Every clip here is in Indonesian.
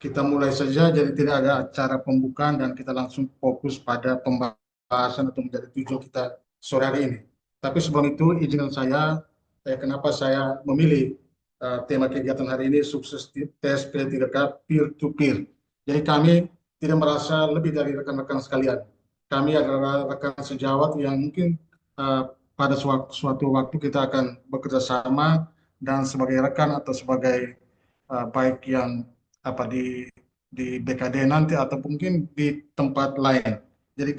kita mulai saja, jadi tidak ada acara pembukaan dan kita langsung fokus pada pembahasan atau menjadi tujuan kita sore hari ini. Tapi sebelum itu, izinkan saya, kenapa saya memilih tema kegiatan hari ini, sukses tes P3K peer-to-peer. Jadi kami tidak merasa lebih dari rekan-rekan sekalian. Kami adalah rekan sejawat yang mungkin pada suatu waktu kita akan bekerja sama dan sebagai rekan atau sebagai baik yang apa di BKD nanti atau mungkin di tempat lain. Jadi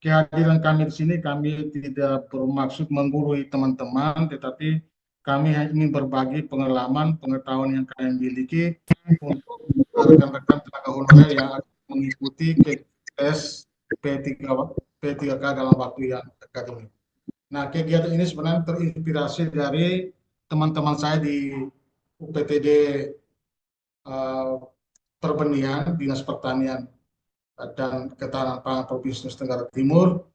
kehadiran kami di sini kami tidak bermaksud menggurui teman-teman, tetapi kami hanya ingin berbagi pengalaman, pengetahuan yang kalian miliki untuk rekan-rekan tenaga honorer yang akan mengikuti tes P3K dalam waktu yang dekat ini. Nah, kegiatan ini sebenarnya terinspirasi dari teman-teman saya di UPTD Pertanian, Dinas Pertanian dan Ketahanan Pangan Provinsi Nusa Tenggara Timur.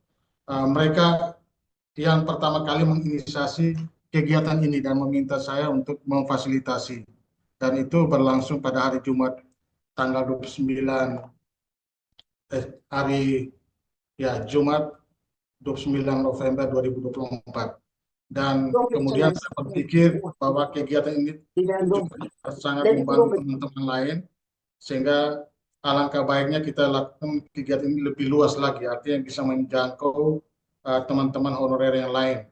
Mereka yang pertama kali menginisiasi kegiatan ini dan meminta saya untuk memfasilitasi. Dan itu berlangsung pada hari Jumat tanggal 29 hari Jumat 29 November 2024. Dan kemudian saya berpikir bahwa kegiatan ini juga sangat membantu teman-teman lain, sehingga alangkah baiknya kita lakukan kegiatan ini lebih luas lagi, artinya bisa menjangkau teman-teman honorer yang lain.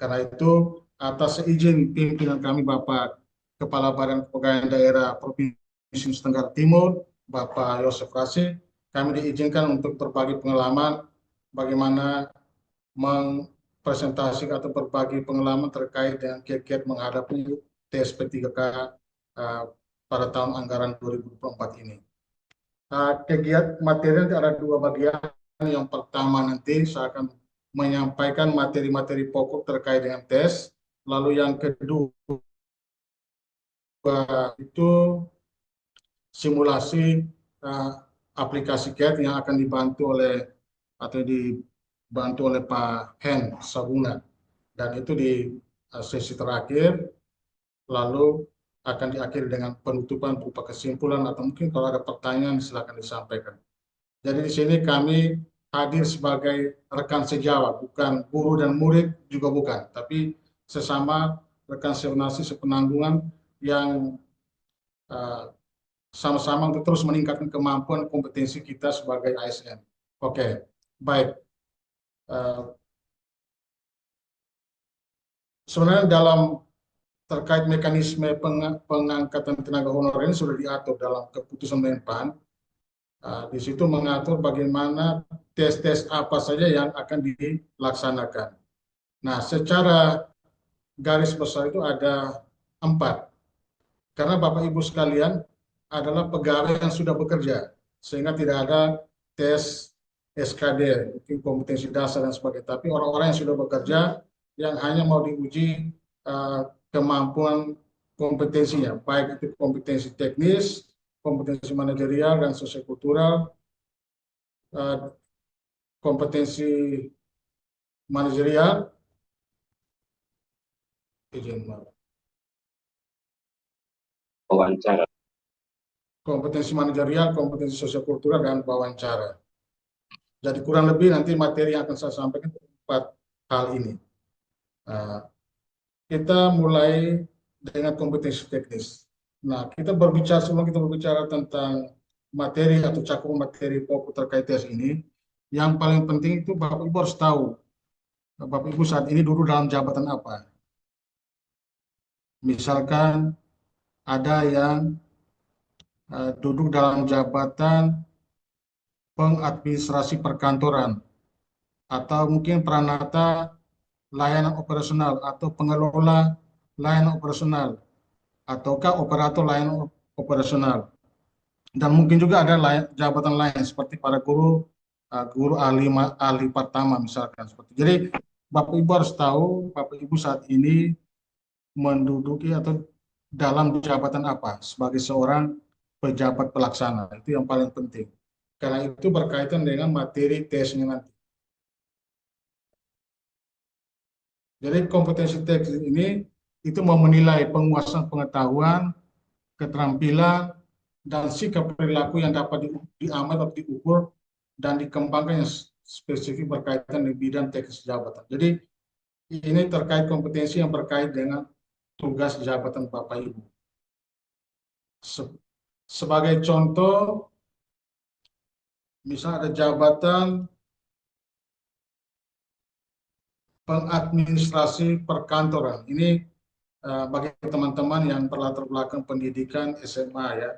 Karena itu, atas izin pimpinan kami, Bapak Kepala Badan Kepegawaian Daerah Provinsi Nusa Tenggara Timur, Bapak Yosef Rasi, kami diizinkan untuk berbagi pengalaman bagaimana mempresentasikan atau berbagi pengalaman terkait dengan kiat-kiat menghadapi TSP3K pada tahun anggaran 2024 ini. Kegiatan materi nanti ada dua bagian. Yang pertama nanti saya akan menyampaikan materi-materi pokok terkait dengan tes. Lalu yang kedua itu simulasi aplikasi CAT yang akan dibantu oleh Pak Hen Sabuna. Dan itu di sesi terakhir, lalu akan diakhiri dengan penutupan berupa kesimpulan atau mungkin kalau ada pertanyaan silakan disampaikan. Jadi di sini kami hadir sebagai rekan sejawat, bukan guru dan murid juga bukan, tapi sesama rekan seorganisasi sepenanggungan yang sama-sama untuk terus meningkatkan kemampuan kompetensi kita sebagai ASN. Oke, baik. Sebenarnya dalam terkait mekanisme pengangkatan tenaga honorer ini sudah diatur dalam keputusan Menpan. Di situ mengatur bagaimana tes-tes apa saja yang akan dilaksanakan. Nah, secara garis besar itu ada 4. Karena Bapak Ibu sekalian adalah pegawai yang sudah bekerja, sehingga tidak ada tes SKD, kompetensi dasar dan sebagainya. Tapi orang-orang yang sudah bekerja yang hanya mau diuji kemampuan kompetensinya, baik itu kompetensi teknis, kompetensi manajerial dan sosiokultural, kompetensi manajerial, wawancara, kompetensi manajerial, kompetensi sosiokultural, dan wawancara. Jadi kurang lebih nanti materi yang akan saya sampaikan 4 hal ini. Kita mulai dengan kompetensi teknis. Nah, sebelum kita berbicara tentang materi atau cakupan materi pokok terkait tes ini, yang paling penting itu Bapak Ibu harus tahu, Bapak Ibu saat ini duduk dalam jabatan apa. Misalkan ada yang duduk dalam jabatan pengadministrasi perkantoran, atau mungkin peranata layanan operasional atau pengelola layanan operasional, ataukah operator layanan operasional. Dan mungkin juga ada jabatan lain seperti para guru ahli pertama misalkan. Jadi Bapak Ibu harus tahu Bapak Ibu saat ini menduduki atau dalam jabatan apa sebagai seorang pejabat pelaksana. Itu yang paling penting. Karena itu berkaitan dengan materi tesnya nanti. Jadi kompetensi teknis ini itu mau menilai penguasaan pengetahuan, keterampilan, dan sikap perilaku yang dapat diamat atau diukur dan dikembangkan yang spesifik berkaitan dengan bidang teknis jabatan. Jadi ini terkait kompetensi yang berkait dengan tugas jabatan Bapak Ibu. Sebagai contoh, misal ada jabatan pengadministrasi perkantoran. Ini bagi teman-teman yang berlatar belakang pendidikan SMA ya,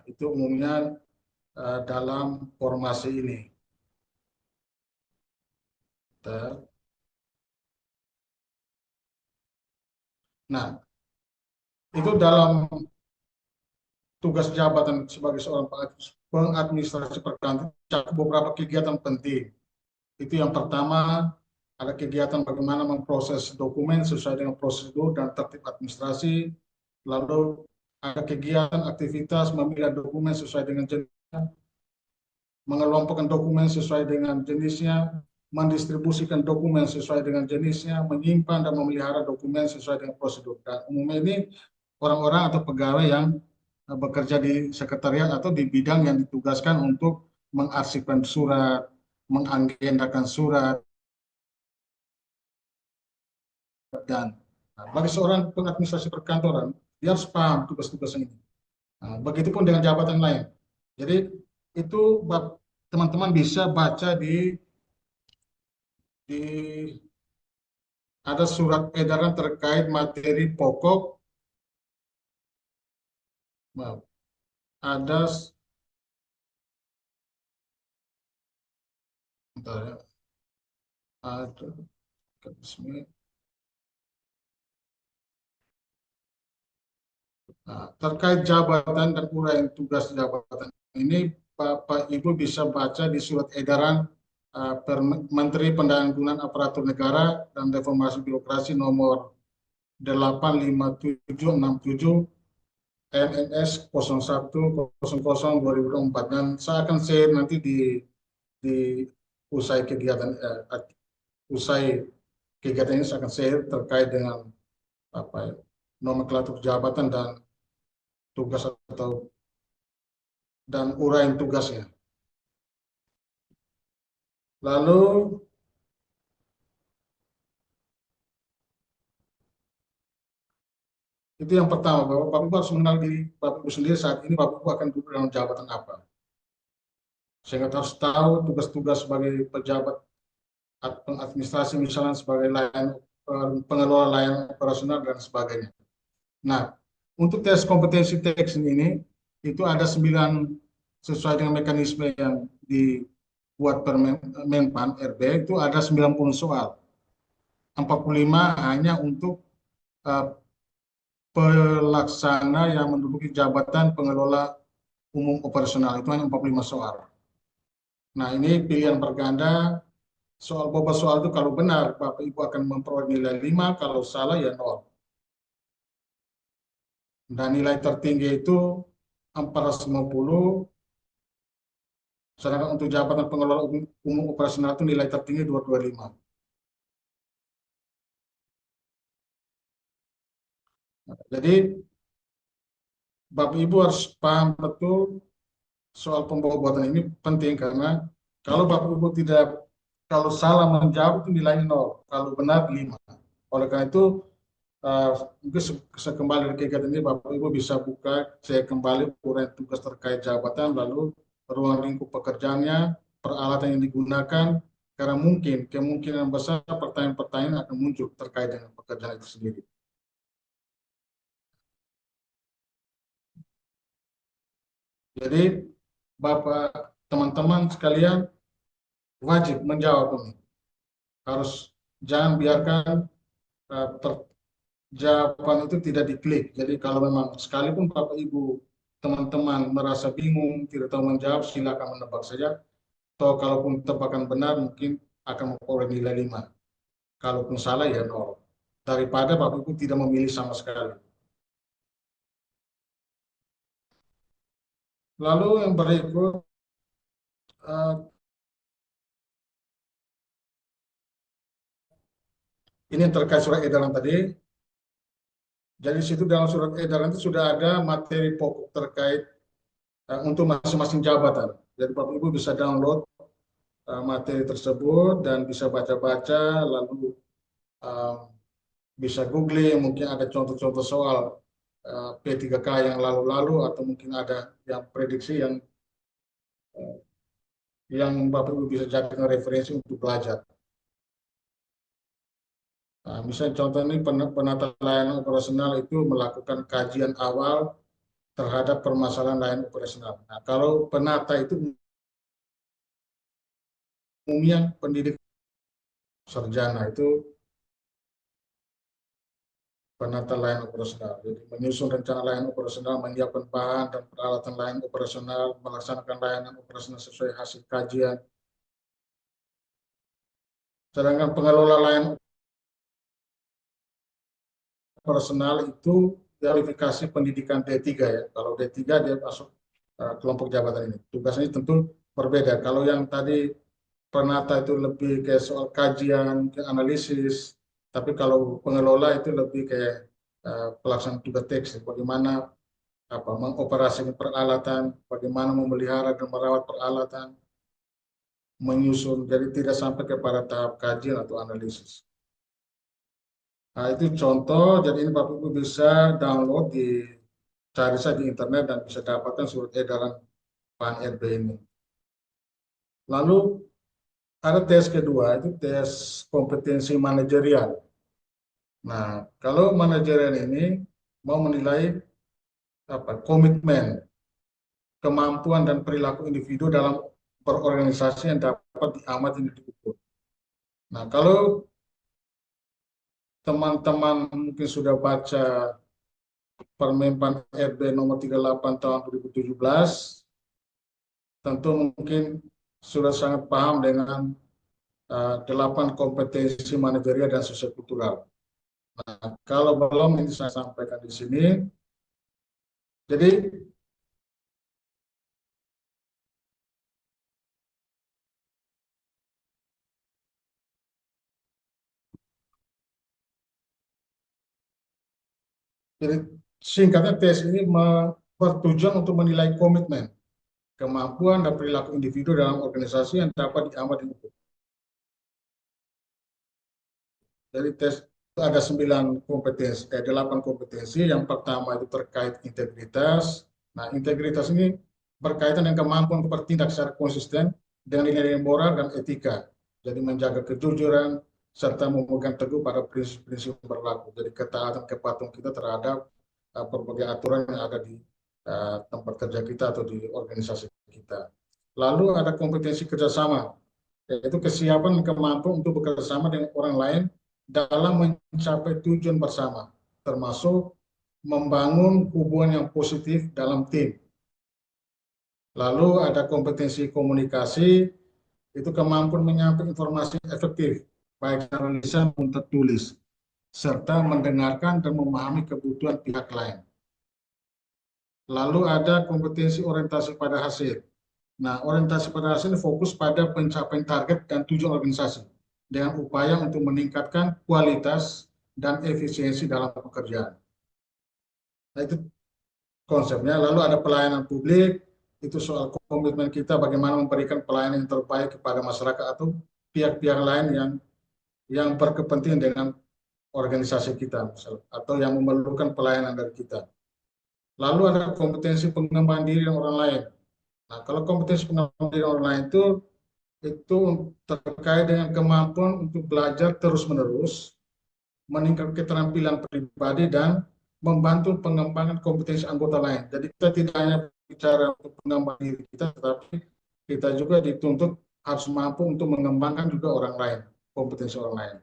itu umumnya dalam formasi ini. Nah, itu dalam tugas jabatan sebagai seorang pengadministrasi perkantoran cakup beberapa kegiatan penting. Itu yang pertama, ada kegiatan bagaimana memproses dokumen sesuai dengan prosedur dan tertib administrasi. Lalu ada kegiatan aktivitas memilah dokumen sesuai dengan jenisnya, mengelompokkan dokumen sesuai dengan jenisnya, mendistribusikan dokumen sesuai dengan jenisnya, menyimpan dan memelihara dokumen sesuai dengan prosedur. Dan umumnya ini orang-orang atau pegawai yang bekerja di sekretariat atau di bidang yang ditugaskan untuk mengarsipkan surat, mengagendakan surat, dan bagi seorang pengadministrasi perkantoran, dia harus paham tugas-tugas ini. Begitupun dengan jabatan lain. Jadi itu teman-teman bisa baca di ada surat edaran terkait materi pokok, maaf, ada bentar ya, ada terkait jabatan dan uraian tugas jabatan ini Bapak Ibu bisa baca di surat edaran Menteri Pendanaan Aparatur Negara dan Reformasi Birokrasi nomor 85767 MNS 0100/2024, dan saya akan share nanti di usai kegiatan usai kegiatan ini saya akan share terkait dengan apa ya, nomenklatur jabatan dan tugas atau dan uraian tugasnya. Lalu itu yang pertama, bahwa Bapak Ibu harus mengenal diri Bapak Ibu sendiri saat ini Bapak Ibu akan duduk dalam jabatan apa. Sehingga harus tahu tugas-tugas sebagai pejabat administrasi, misalnya sebagai pengelola layanan operasional dan sebagainya. Nah, untuk tes kompetensi teks ini itu ada 9 sesuai dengan mekanisme yang dibuat Menpan RB, itu ada 90 soal. 45 hanya untuk pelaksana yang menduduki jabatan pengelola umum operasional, itu hanya 45 soal. Nah, ini pilihan berganda. Soal bobot soal itu kalau benar Bapak Ibu akan memperoleh nilai 5, kalau salah ya 0. Dan nilai tertinggi itu 450, sedangkan untuk jabatan pengelola umum operasional itu nilai tertinggi 225. Jadi Bapak Ibu harus paham betul soal pembobotan ini penting, karena kalau Bapak Ibu kalau salah menjawab itu nilainya 0, kalau benar 5. Oleh karena itu uh, mungkin kembali ke kegiatan ini Bapak Ibu bisa buka saya kembali uraian tugas terkait jabatan, lalu ruang lingkup pekerjaannya, peralatan yang digunakan, karena kemungkinan besar pertanyaan-pertanyaan akan muncul terkait dengan pekerjaan itu sendiri. Jadi Bapak, teman-teman sekalian wajib menjawab ini. Harus jangan biarkan jawaban itu tidak diklik. Jadi kalau memang sekalipun Bapak Ibu teman-teman merasa bingung, tidak tahu menjawab, silakan menebak saja. Atau kalaupun tebakan benar mungkin akan memperoleh nilai 5. Kalaupun salah ya 0. Daripada Bapak Ibu tidak memilih sama sekali. Lalu yang berikut ini terkait surat edaran tadi. Jadi situ dalam surat edaran itu sudah ada materi pokok terkait untuk masing-masing jabatan. Jadi Bapak Ibu bisa download materi tersebut dan bisa baca-baca, lalu uh, bisa googling, mungkin ada contoh-contoh soal P3K yang lalu-lalu, atau mungkin ada yang prediksi yang Bapak Ibu bisa jadikan referensi untuk belajar. Nah, misalnya contoh ini penata layanan operasional itu melakukan kajian awal terhadap permasalahan layanan operasional. Nah, kalau penata itu umumnya pendidik sarjana itu penata layanan operasional. Jadi menyusun rencana layanan operasional, menyiapkan bahan dan peralatan layanan operasional, melaksanakan layanan operasional sesuai hasil kajian. Sedangkan pengelola layanan operasional itu kualifikasi pendidikan D3 ya. Kalau D3 dia masuk kelompok jabatan ini. Tugasnya tentu berbeda. Kalau yang tadi penata itu lebih kayak soal kajian, ke analisis, tapi kalau pengelola itu lebih kayak pelaksanaan tugas teks, bagaimana mengoperasikan peralatan, bagaimana memelihara dan merawat peralatan, menyusun, jadi tidak sampai kepada tahap kajian atau analisis. Nah, itu contoh, jadi ini Bapak Ibu bisa download, cari saja di internet dan bisa dapatkan surat edaran PAN-RB ini. Lalu ada tes kedua, itu tes kompetensi manajerial. Nah, kalau manajerial ini mau menilai komitmen, kemampuan dan perilaku individu dalam berorganisasi yang dapat diamati dan diukur. Nah, kalau teman-teman mungkin sudah baca Permenpan RB nomor 38 tahun 2017, tentu mungkin sudah sangat paham dengan 8 kompetensi manajerial dan sosiokultural. Nah, kalau belum, ini saya sampaikan di sini. Jadi Jadi singkatnya tes ini bertujuan untuk menilai komitmen, kemampuan dan perilaku individu dalam organisasi yang dapat diamati. Dari tes itu ada 8 kompetensi. Yang pertama itu terkait integritas. Nah, integritas ini berkaitan dengan kemampuan untuk bertindak secara konsisten dengan nilai-nilai moral dan etika. Jadi menjaga kejujuran serta memegang teguh pada prinsip-prinsip berlaku. Jadi ketaatan kepatuhan kita terhadap berbagai aturan yang ada di tempat kerja kita atau di organisasi kita. Lalu ada kompetensi kerjasama, yaitu kesiapan dan kemampuan untuk bekerja sama dengan orang lain dalam mencapai tujuan bersama, termasuk membangun hubungan yang positif dalam tim. Lalu ada kompetensi komunikasi, itu kemampuan menyampaikan informasi efektif, baik secara lisan maupun tertulis, serta mendengarkan dan memahami kebutuhan pihak lain. Lalu ada kompetensi orientasi pada hasil. Nah, orientasi pada hasil ini fokus pada pencapaian target dan tujuan organisasi dengan upaya untuk meningkatkan kualitas dan efisiensi dalam pekerjaan. Nah, itu konsepnya. Lalu ada pelayanan publik, itu soal komitmen kita bagaimana memberikan pelayanan yang terbaik kepada masyarakat atau pihak-pihak lain yang berkepentingan dengan organisasi kita, misalnya, atau yang memerlukan pelayanan dari kita. Lalu ada kompetensi pengembangan diri orang lain. Nah, kalau kompetensi pengembangan diri orang lain itu terkait dengan kemampuan untuk belajar terus-menerus, meningkatkan keterampilan pribadi, dan membantu pengembangan kompetensi anggota lain. Jadi kita tidak hanya bicara untuk pengembangan diri kita, tetapi kita juga dituntut harus mampu untuk mengembangkan juga orang lain, kompetensi orang lain.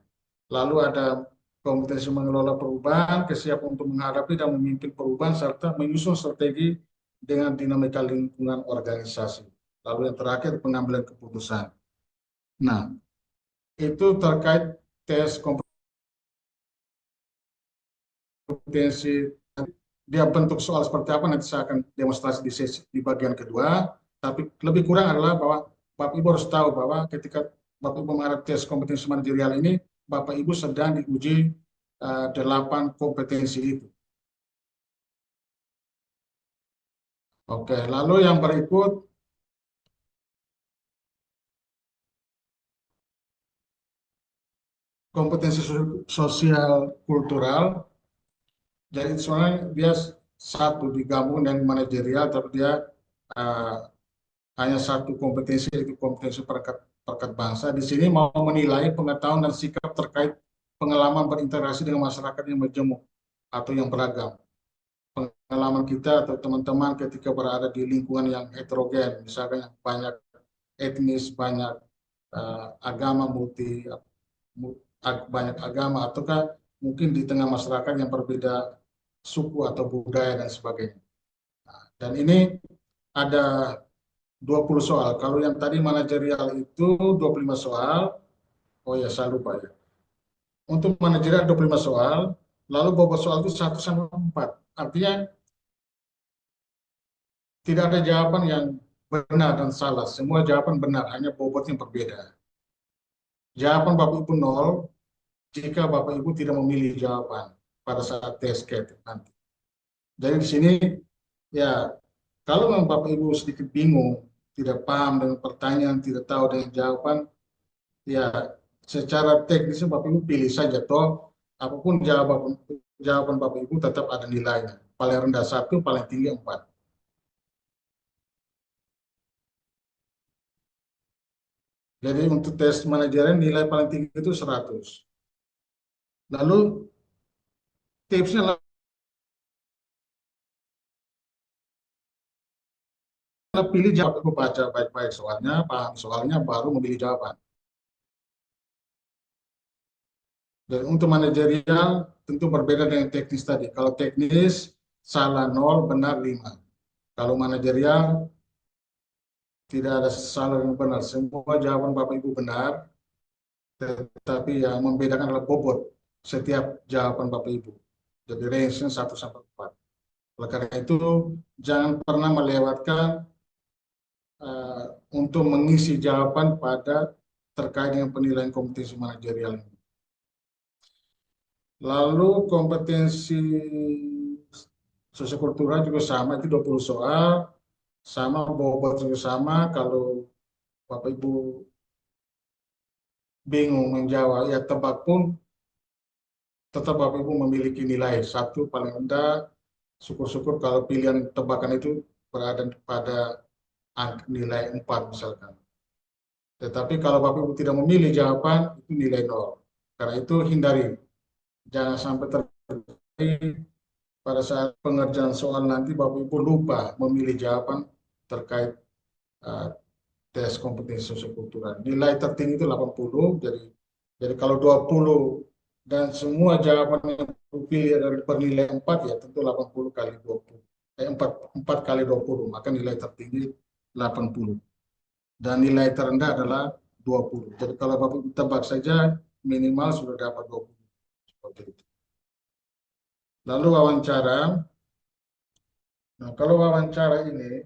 Lalu ada kompetensi mengelola perubahan, kesiapan untuk menghadapi dan memimpin perubahan, serta menyusun strategi dengan dinamika lingkungan organisasi. Lalu yang terakhir, pengambilan keputusan. Nah, itu terkait tes kompetensi. Dia bentuk soal seperti apa nanti saya akan demonstrasi di bagian kedua. Tapi lebih kurang adalah bahwa Bapak Ibu harus tahu bahwa ketika Bapak Ibu menghadapi tes kompetensi manajerial ini, Bapak Ibu sedang diuji 8 kompetensi itu. Oke, lalu yang berikut kompetensi sosial kultural. Jadi soalnya dia satu digabung dengan manajerial, tapi dia uh, hanya satu kompetensi, yaitu kompetensi perekat bangsa. Di sini mau menilai pengetahuan dan sikap terkait pengalaman berinteraksi dengan masyarakat yang majemuk atau yang beragam. Pengalaman kita atau teman-teman ketika berada di lingkungan yang heterogen, misalkan yang banyak etnis, banyak agama, banyak agama, ataukah mungkin di tengah masyarakat yang berbeda suku atau budaya dan sebagainya. Dan ini ada 20 soal. Kalau yang tadi manajerial itu 25 soal. Oh ya, saya lupa ya. Untuk manajerial 25 soal, lalu bobot soal itu 1 sampai 4. Artinya tidak ada jawaban yang benar dan salah. Semua jawaban benar, hanya bobotnya berbeda. Jawaban Bapak Ibu 0 jika Bapak Ibu tidak memilih jawaban pada saat tes KET nanti. Jadi di sini ya, kalau memang Bapak Ibu sedikit bingung, tidak paham dengan pertanyaan, tidak tahu dengan jawaban, ya secara teknis Bapak Ibu pilih saja toh, apapun jawaban Bapak Ibu tetap ada nilainya. Paling rendah 1, paling tinggi 4. Jadi untuk tes manajerial nilai paling tinggi itu 100. Lalu tipsnya adalah pilih jawaban, baca baik-baik soalnya, paham soalnya, baru memilih jawaban. Dan untuk manajerial tentu berbeda dengan teknis tadi. Kalau teknis salah 0, benar 5. Kalau manajerial tidak ada salah dan benar. Semua jawaban Bapak Ibu benar, tetapi yang membedakan adalah bobot setiap jawaban Bapak Ibu. Jadi range-nya 1 sampai 4. Oleh karena itu, jangan pernah melewatkan uh, untuk mengisi jawaban pada terkait dengan penilaian kompetensi manajerial ini. Lalu kompetensi sosiokultural juga sama, itu 20 soal, sama bobot juga sama. Kalau Bapak Ibu bingung menjawab, ya tebak pun tetap Bapak Ibu memiliki nilai 1 paling rendah. Syukur-syukur kalau pilihan tebakan itu berada pada nilai 4 misalkan. Tetapi kalau Bapak Ibu tidak memilih jawaban, itu nilai 0. Karena itu hindari. Jangan sampai terjadi pada saat pengerjaan soal nanti Bapak Ibu lupa memilih jawaban terkait uh, tes kompetensi sosiokultural. Nilai tertinggi itu 80, jadi kalau 20 dan semua jawaban yang dipilih adalah bernilai 4, ya tentu 80 kali 20. 4 kali 20, maka nilai tertinggi 80. Dan nilai terendah adalah 20. Jadi kalau Bapak tebak saja minimal sudah dapat 20. Seperti itu. Lalu wawancara. Nah, kalau wawancara ini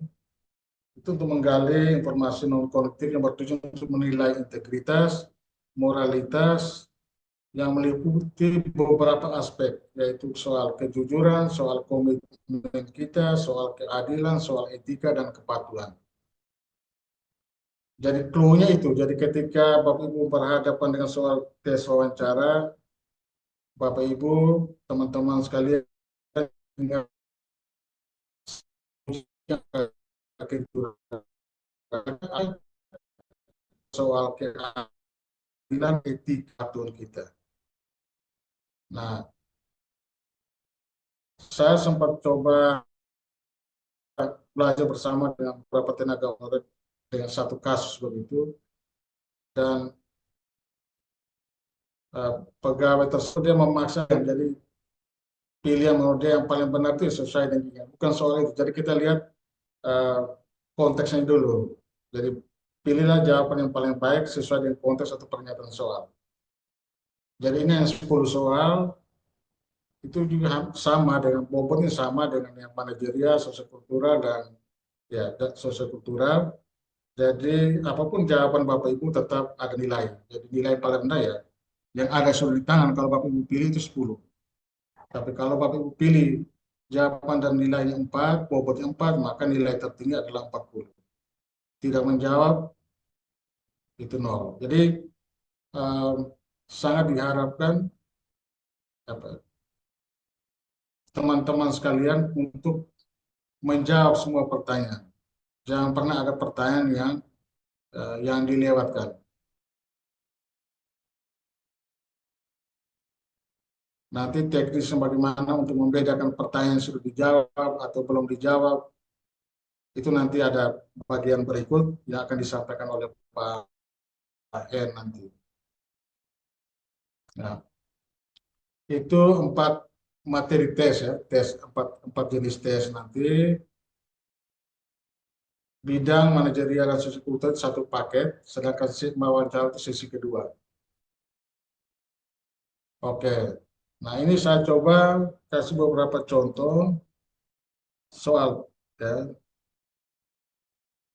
itu untuk menggali informasi non kognitif yang bertujuan untuk menilai integritas, moralitas yang meliputi beberapa aspek, yaitu soal kejujuran, soal komitmen kita, soal keadilan, soal etika, dan kepatuhan. Jadi clue-nya itu, jadi ketika Bapak Ibu berhadapan dengan soal tes wawancara, Bapak Ibu, teman-teman sekalian, soal keadilan, etika kita. Nah, saya sempat coba belajar bersama dengan beberapa tenaga honorer dengan satu kasus begitu, dan pegawai tersebut dia memaksa, jadi pilihan menurut dia yang paling benar itu sesuai dengan, bukan soal itu. Jadi kita lihat uh, konteksnya dulu. Jadi pilihlah jawaban yang paling baik sesuai dengan konteks atau pernyataan soal. Jadi ini yang 10 soal itu juga sama dengan bobotnya, sama dengan yang manajerial, sosiokultural, dan ya sosiokultural. Jadi apapun jawaban Bapak Ibu tetap ada nilai. Jadi nilai paling rendah ya yang ada sudah di tangan, kalau Bapak Ibu pilih itu 10. Tapi kalau Bapak Ibu pilih jawaban dan nilainya 4, bobotnya 4, maka nilai tertinggi adalah 40. Tidak menjawab, itu 0. Jadi eh, sangat diharapkan apa, teman-teman sekalian untuk menjawab semua pertanyaan. Jangan pernah ada pertanyaan yang dilewatkan. Nanti teknisnya bagaimana untuk membedakan pertanyaan yang sudah dijawab atau belum dijawab, itu nanti ada bagian berikut yang akan disampaikan oleh Pak N nanti. Nah, itu 4 materi tes ya, tes 4 jenis tes nanti. Bidang manajerial dan sosikultur satu paket, sedangkan wawancara itu sesi kedua. Oke, nah ini saya coba kasih beberapa contoh soal ya.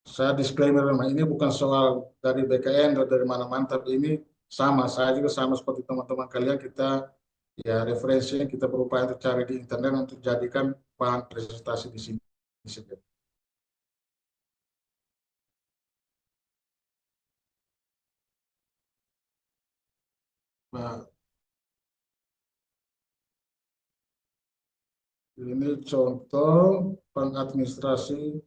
Saya disclaimer memang ini bukan soal dari BKN atau dari mana-mana, tapi ini sama, saya juga sama seperti teman-teman kalian, kita ya referensi kita berupaya untuk cari di internet untuk jadikan bahan presentasi di sini. Nah, ini contoh pengadministrasi.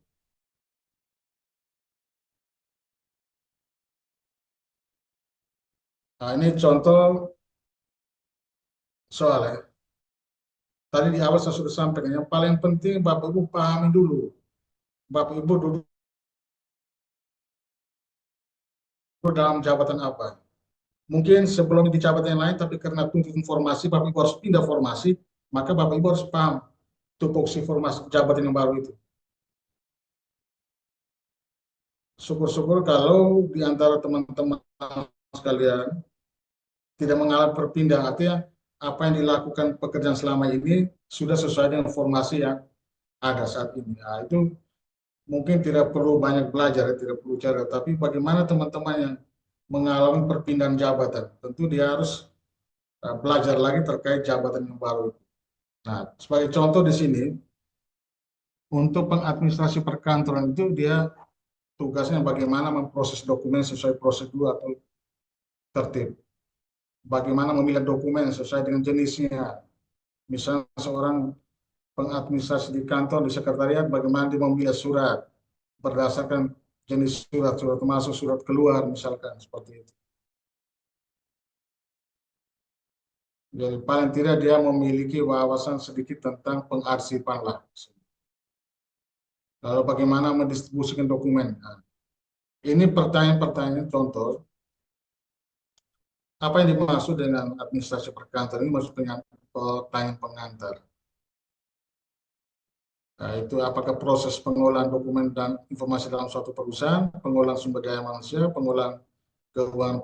Nah, ini contoh soal ya. Tadi di awal saya sudah sampaikan, yang paling penting Bapak Ibu pahami dulu. Bapak Ibu duduk dalam jabatan apa. Mungkin sebelum di jabatan yang lain, tapi karena tuntut informasi, Bapak Ibu harus pindah formasi, maka Bapak Ibu harus paham tupoksi formasi jabatan yang baru itu. Syukur-syukur kalau di antara teman-teman sekalian tidak mengalami perpindahan, artinya apa yang dilakukan pekerjaan selama ini sudah sesuai dengan formasi yang ada saat ini. Nah, itu mungkin tidak perlu banyak belajar, tidak perlu cara, tapi bagaimana teman-teman yang mengalami perpindahan jabatan, tentu dia harus belajar lagi terkait jabatan yang baru. Nah, sebagai contoh di sini, untuk pengadministrasi perkantoran itu dia tugasnya bagaimana memproses dokumen sesuai prosedur atau tertib. Bagaimana memilih dokumen sesuai dengan jenisnya. Misalnya seorang pengadministrasi di kantor, di sekretariat, bagaimana dia memilih surat berdasarkan jenis surat, surat masuk, surat keluar, misalkan seperti itu. Jadi paling tidak dia memiliki wawasan sedikit tentang pengarsipan lah. Lalu bagaimana mendistribusikan dokumen. Nah, ini pertanyaan-pertanyaan contoh. Apa yang dimaksud dengan administrasi perkantoran ini maksud dengan pertanyaan pengantar. Nah, itu apakah proses pengolahan dokumen dan informasi dalam suatu perusahaan, pengolahan sumber daya manusia, pengolahan keuangan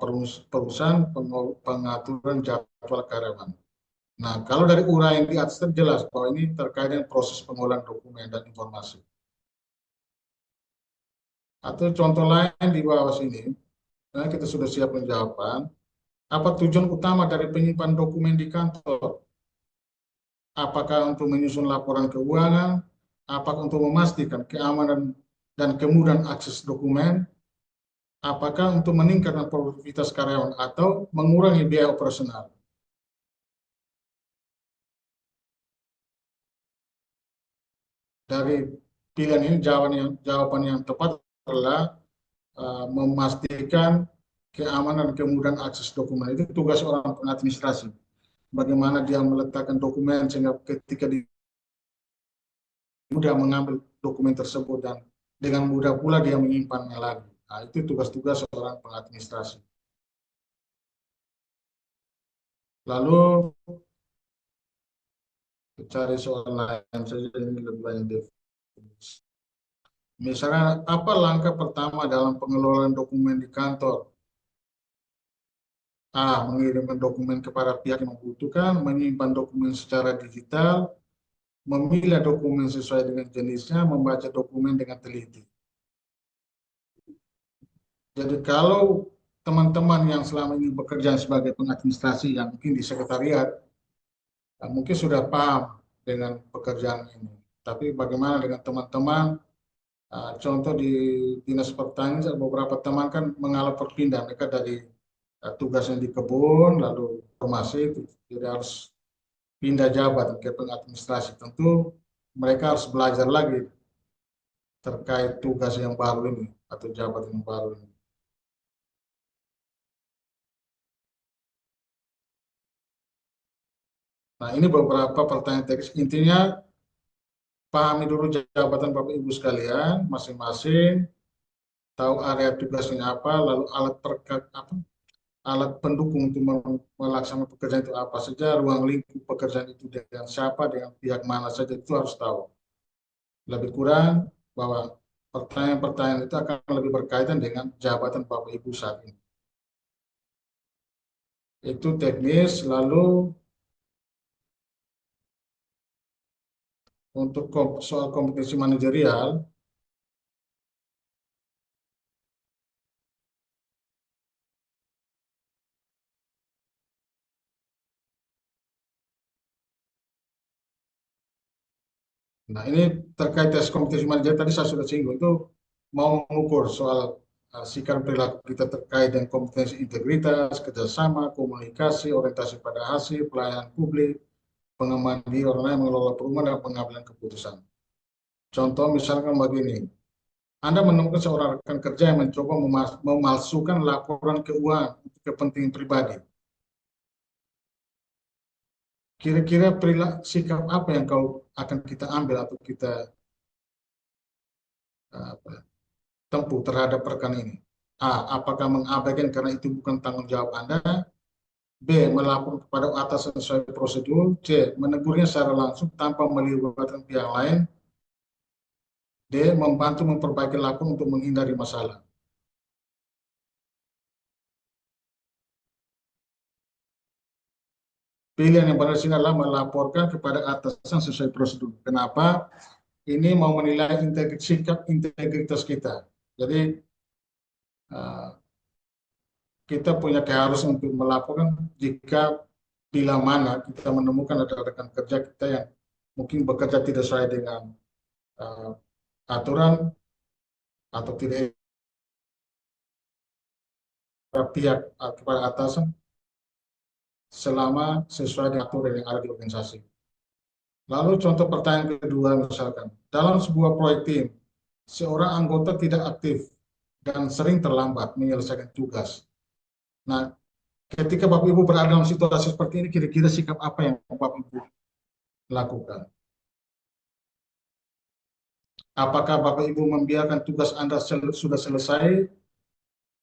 perusahaan, pengaturan jadwal karyawan. Nah, kalau dari uraian di atas jelas bahwa ini terkait dengan proses pengolahan dokumen dan informasi. Atau contoh lain di bawah sini, nah kita sudah siap menjawaban. Apa tujuan utama dari penyimpan dokumen di kantor? Apakah untuk menyusun laporan keuangan? Apakah untuk memastikan keamanan dan kemudahan akses dokumen? Apakah untuk meningkatkan produktivitas karyawan atau mengurangi biaya operasional? Dari pilihan ini jawaban yang tepat adalah memastikan keamanan dan kemudahan akses dokumen. Itu tugas orang pengadministrasi. Bagaimana dia meletakkan dokumen sehingga ketika dia mudah mengambil dokumen tersebut dan dengan mudah pula dia menyimpannya lagi. Nah, itu tugas-tugas seorang pengadministrasi. Lalu cari soal lain saja, ini lebih banyak definisi. Misalnya, apa langkah pertama dalam pengelolaan dokumen di kantor? A. Mengirimkan dokumen kepada pihak yang membutuhkan, menyimpan dokumen secara digital, memilah dokumen sesuai dengan jenisnya, membaca dokumen dengan teliti. Jadi kalau teman-teman yang selama ini bekerja sebagai pengadministrasi yang mungkin di sekretariat, mungkin sudah paham dengan pekerjaan ini. Tapi bagaimana dengan teman-teman? Contoh di Dinas Pertanian, beberapa teman kan mengalami perpindahan. Mereka dari tugasnya di kebun, lalu formasi, jadi harus pindah jabatan ke pengadministrasi. Tentu mereka harus belajar lagi terkait tugas yang baru ini atau jabatan yang baru ini. Nah, ini beberapa pertanyaan teknis. Intinya, pahami dulu jabatan Bapak Ibu sekalian, masing-masing, tahu area tugasnya apa, lalu alat perkat apa, alat pendukung untuk melaksanakan pekerjaan itu apa saja, ruang lingkup pekerjaan itu dengan siapa, dengan pihak mana saja, itu harus tahu. Lebih kurang bahwa pertanyaan-pertanyaan itu akan lebih berkaitan dengan jabatan Bapak Ibu saat ini. Itu teknis, lalu untuk soal kompetensi manajerial, nah ini terkait tes kompetensi manajerial tadi saya sudah singgung, itu mau mengukur soal sikap perilaku kita terkait dengan kompetensi integritas, kerjasama, komunikasi, orientasi pada hasil, pelayanan publik, pengembangan diri orang lain, mengelola perumahan, dan pengambilan keputusan. Contoh misalkan begini, Anda menemukan seorang rekan kerja yang mencoba memalsukan laporan keuangan untuk kepentingan pribadi. Kira-kira perilaku sikap apa yang kau akan kita ambil atau kita apa, tempuh terhadap rekan ini? A. Apakah mengabaikan karena itu bukan tanggung jawab Anda? B. Melapor kepada atasan sesuai prosedur. C. Menegurnya secara langsung tanpa melibatkan pihak lain. D. Membantu memperbaiki laporan untuk menghindari masalah. Pilihan yang benar adalah melaporkan kepada atasan sesuai prosedur. Kenapa? Ini mau menilai sikap integritas kita. Jadi kita punya keharusan untuk melaporkan jika bila mana kita menemukan ada rekan kerja kita yang mungkin bekerja tidak sesuai dengan uh, aturan atau tidak pihak kepada atasan selama sesuai dengan aturan yang ada di organisasi. Lalu contoh pertanyaan kedua misalkan, dalam sebuah proyek tim, seorang anggota tidak aktif dan sering terlambat menyelesaikan tugas. Nah, ketika Bapak Ibu berada dalam situasi seperti ini, kira-kira sikap apa yang Bapak Ibu lakukan? Apakah Bapak Ibu membiarkan tugas Anda sudah selesai,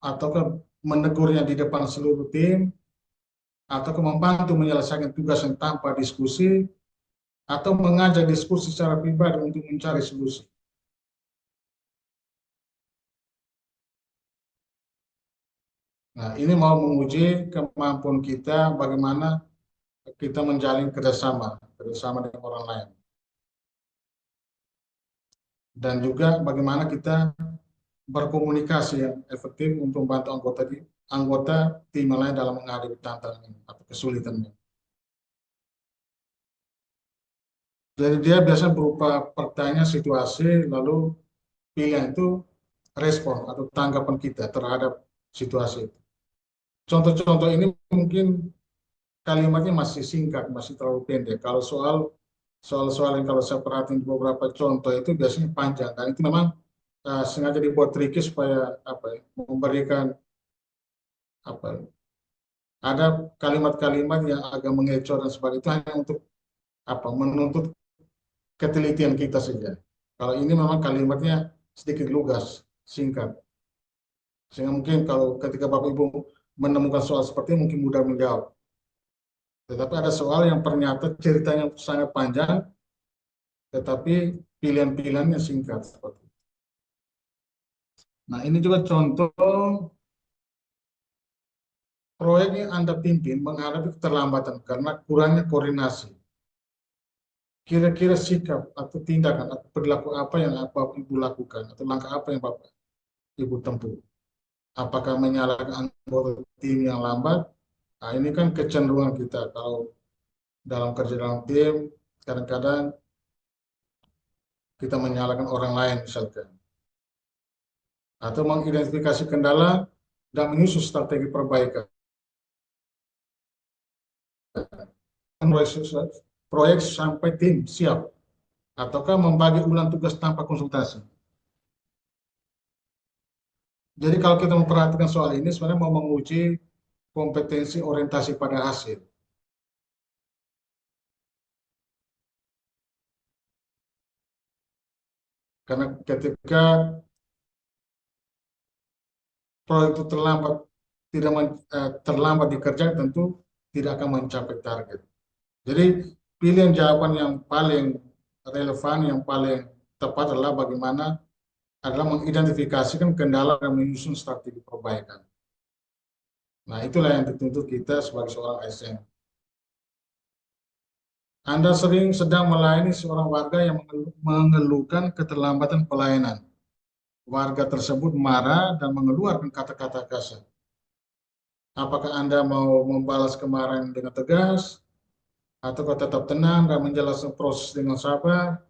ataukah menegurnya di depan seluruh tim, ataukah membantu menyelesaikan tugas yang tanpa diskusi, atau mengajak diskusi secara pribadi untuk mencari solusi? Nah, ini mau menguji kemampuan kita bagaimana kita menjalin kerjasama dengan orang lain. Dan juga bagaimana kita berkomunikasi yang efektif untuk membantu anggota tim lain dalam menghadapi tantangan atau kesulitannya. Jadi dia biasanya berupa pertanyaan situasi, lalu pilihan itu respon atau tanggapan kita terhadap situasi itu. Contoh-contoh ini mungkin kalimatnya masih singkat, masih terlalu pendek. Kalau soal-soal yang kalau saya perhatiin beberapa contoh itu biasanya panjang, dan itu memang sengaja dibuat tricky supaya apa ya, memberikan apa ya, ada kalimat-kalimat yang agak mengecoh dan sebagainya, itu hanya untuk apa menuntut ketelitian kita saja. Kalau ini memang kalimatnya sedikit lugas, singkat, sehingga mungkin kalau ketika Bapak Ibu menemukan soal seperti ini mungkin mudah menjawab. Tetapi ada soal yang ternyata ceritanya sangat panjang, tetapi pilihan-pilihannya singkat seperti itu. Nah, ini juga contoh proyek yang Anda pimpin menghadapi keterlambatan karena kurangnya koordinasi. Kira-kira sikap atau tindakan atau perilaku apa yang Bapak Ibu lakukan atau langkah apa yang Bapak Ibu tempuh? Apakah menyalahkan anggota tim yang lambat? Nah, ini kan kecenderungan kita kalau dalam kerja dalam tim, kadang-kadang kita menyalahkan orang lain misalkan, atau mengidentifikasi kendala dan menyusun strategi perbaikan. Proyek sampai tim siap, ataukah membagi ulang tugas tanpa konsultasi. Jadi kalau kita memperhatikan soal ini sebenarnya mau menguji kompetensi orientasi pada hasil. Karena ketika proyek itu terlambat dikerjakan, tentu tidak akan mencapai target. Jadi pilihan jawaban yang paling relevan, yang paling tepat adalah mengidentifikasikan kendala dan menyusun strategi perbaikan. Nah, itulah yang dituntut kita sebagai seorang ASN. Anda sedang melayani seorang warga yang mengeluhkan keterlambatan pelayanan. Warga tersebut marah dan mengeluarkan kata-kata kasar. Apakah Anda mau membalas kemarahan dengan tegas, ataukah tetap tenang dan menjelaskan proses dengan sabar,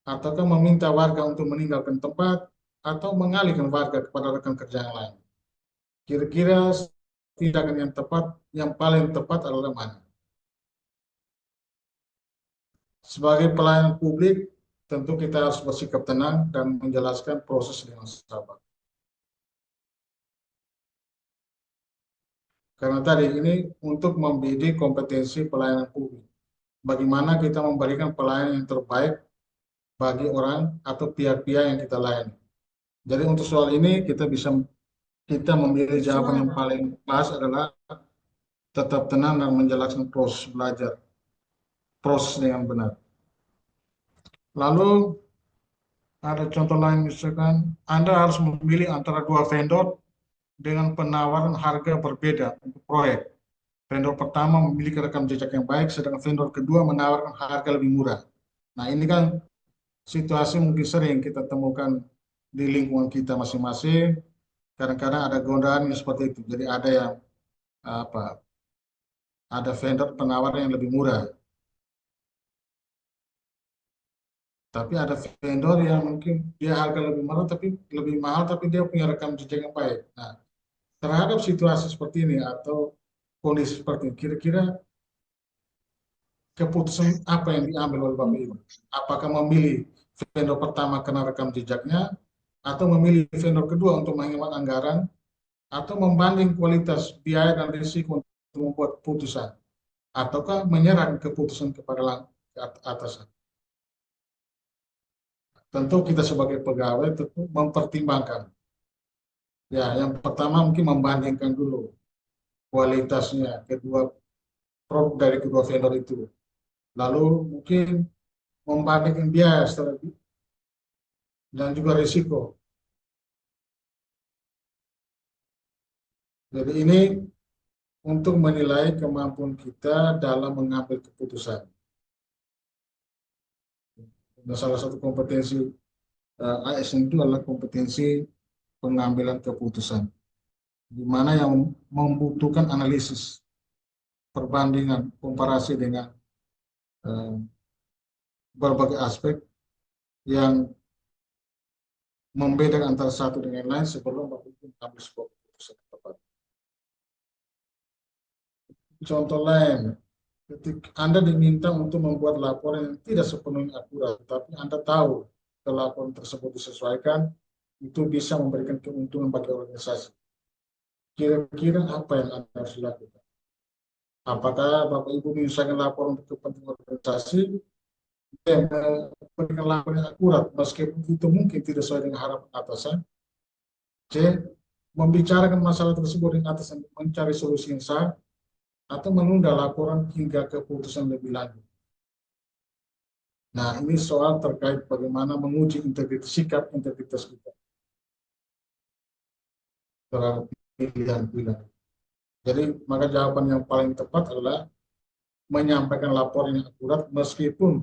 ataukah meminta warga untuk meninggalkan tempat, atau mengalihkan warga kepada rekan kerja yang lain? Kira-kira tindakan yang paling tepat adalah mana? Sebagai pelayan publik, tentu kita harus bersikap tenang dan menjelaskan proses dengan sabar. Karena tadi ini untuk membidik kompetensi pelayanan publik. Bagaimana kita memberikan pelayanan yang terbaik bagi orang atau pihak-pihak yang kita layani. Jadi untuk soal ini kita memilih jawaban yang paling pas adalah tetap tenang dan menjelaskan proses belajar, proses dengan benar. Lalu ada contoh lain misalkan Anda harus memilih antara dua vendor dengan penawaran harga berbeda untuk proyek. Vendor pertama memiliki rekam jejak yang baik, sedangkan vendor kedua menawarkan harga lebih murah. Nah, ini kan situasi mungkin sering kita temukan di lingkungan kita masing-masing. Kadang-kadang ada godaan yang seperti itu. Jadi ada yang apa? Ada vendor penawar yang lebih murah, tapi ada vendor yang mungkin dia harga lebih mahal, tapi dia punya rekam jejak yang baik. Nah, terhadap situasi seperti ini atau kondisi seperti ini, kira-kira keputusan apa yang diambil oleh Bapak Ibu? Apakah memilih vendor pertama karena rekam jejaknya, atau memilih vendor kedua untuk menghemat anggaran, atau membanding kualitas biaya dan risiko untuk membuat putusan, ataukah menyerahkan keputusan kepada atasan? Tentu kita sebagai pegawai tentu mempertimbangkan. Ya, yang pertama mungkin membandingkan dulu kualitasnya produk dari kedua vendor itu. Lalu mungkin membandingkan biaya dan juga risiko. Jadi ini untuk menilai kemampuan kita dalam mengambil keputusan. Dan salah satu kompetensi ASN itu adalah kompetensi pengambilan keputusan, di mana yang membutuhkan analisis, perbandingan, komparasi dengan eh, berbagai aspek yang membedakan antara satu dengan lain sebelum mengambil sebuah keputusan yang tepat. Contoh lain, ketika Anda diminta untuk membuat laporan yang tidak sepenuhnya akurat, tapi Anda tahu kalau laporan tersebut disesuaikan, itu bisa memberikan keuntungan bagi organisasi. Kira-kira apa yang Anda harus lakukan? Apakah Bapak Ibu menyelesaikan laporan untuk kepentingan organisasi, dan memberikan laporan yang akurat, meskipun itu mungkin tidak sesuai dengan harapan atasan? C. Membicarakan masalah tersebut dengan atasan, mencari solusi yang sah, atau menunda laporan hingga keputusan lebih lanjut. Nah, ini soal terkait bagaimana menguji sikap integritas kita terhadap pilihan-pilihan. Jadi, maka jawaban yang paling tepat adalah menyampaikan laporan yang akurat meskipun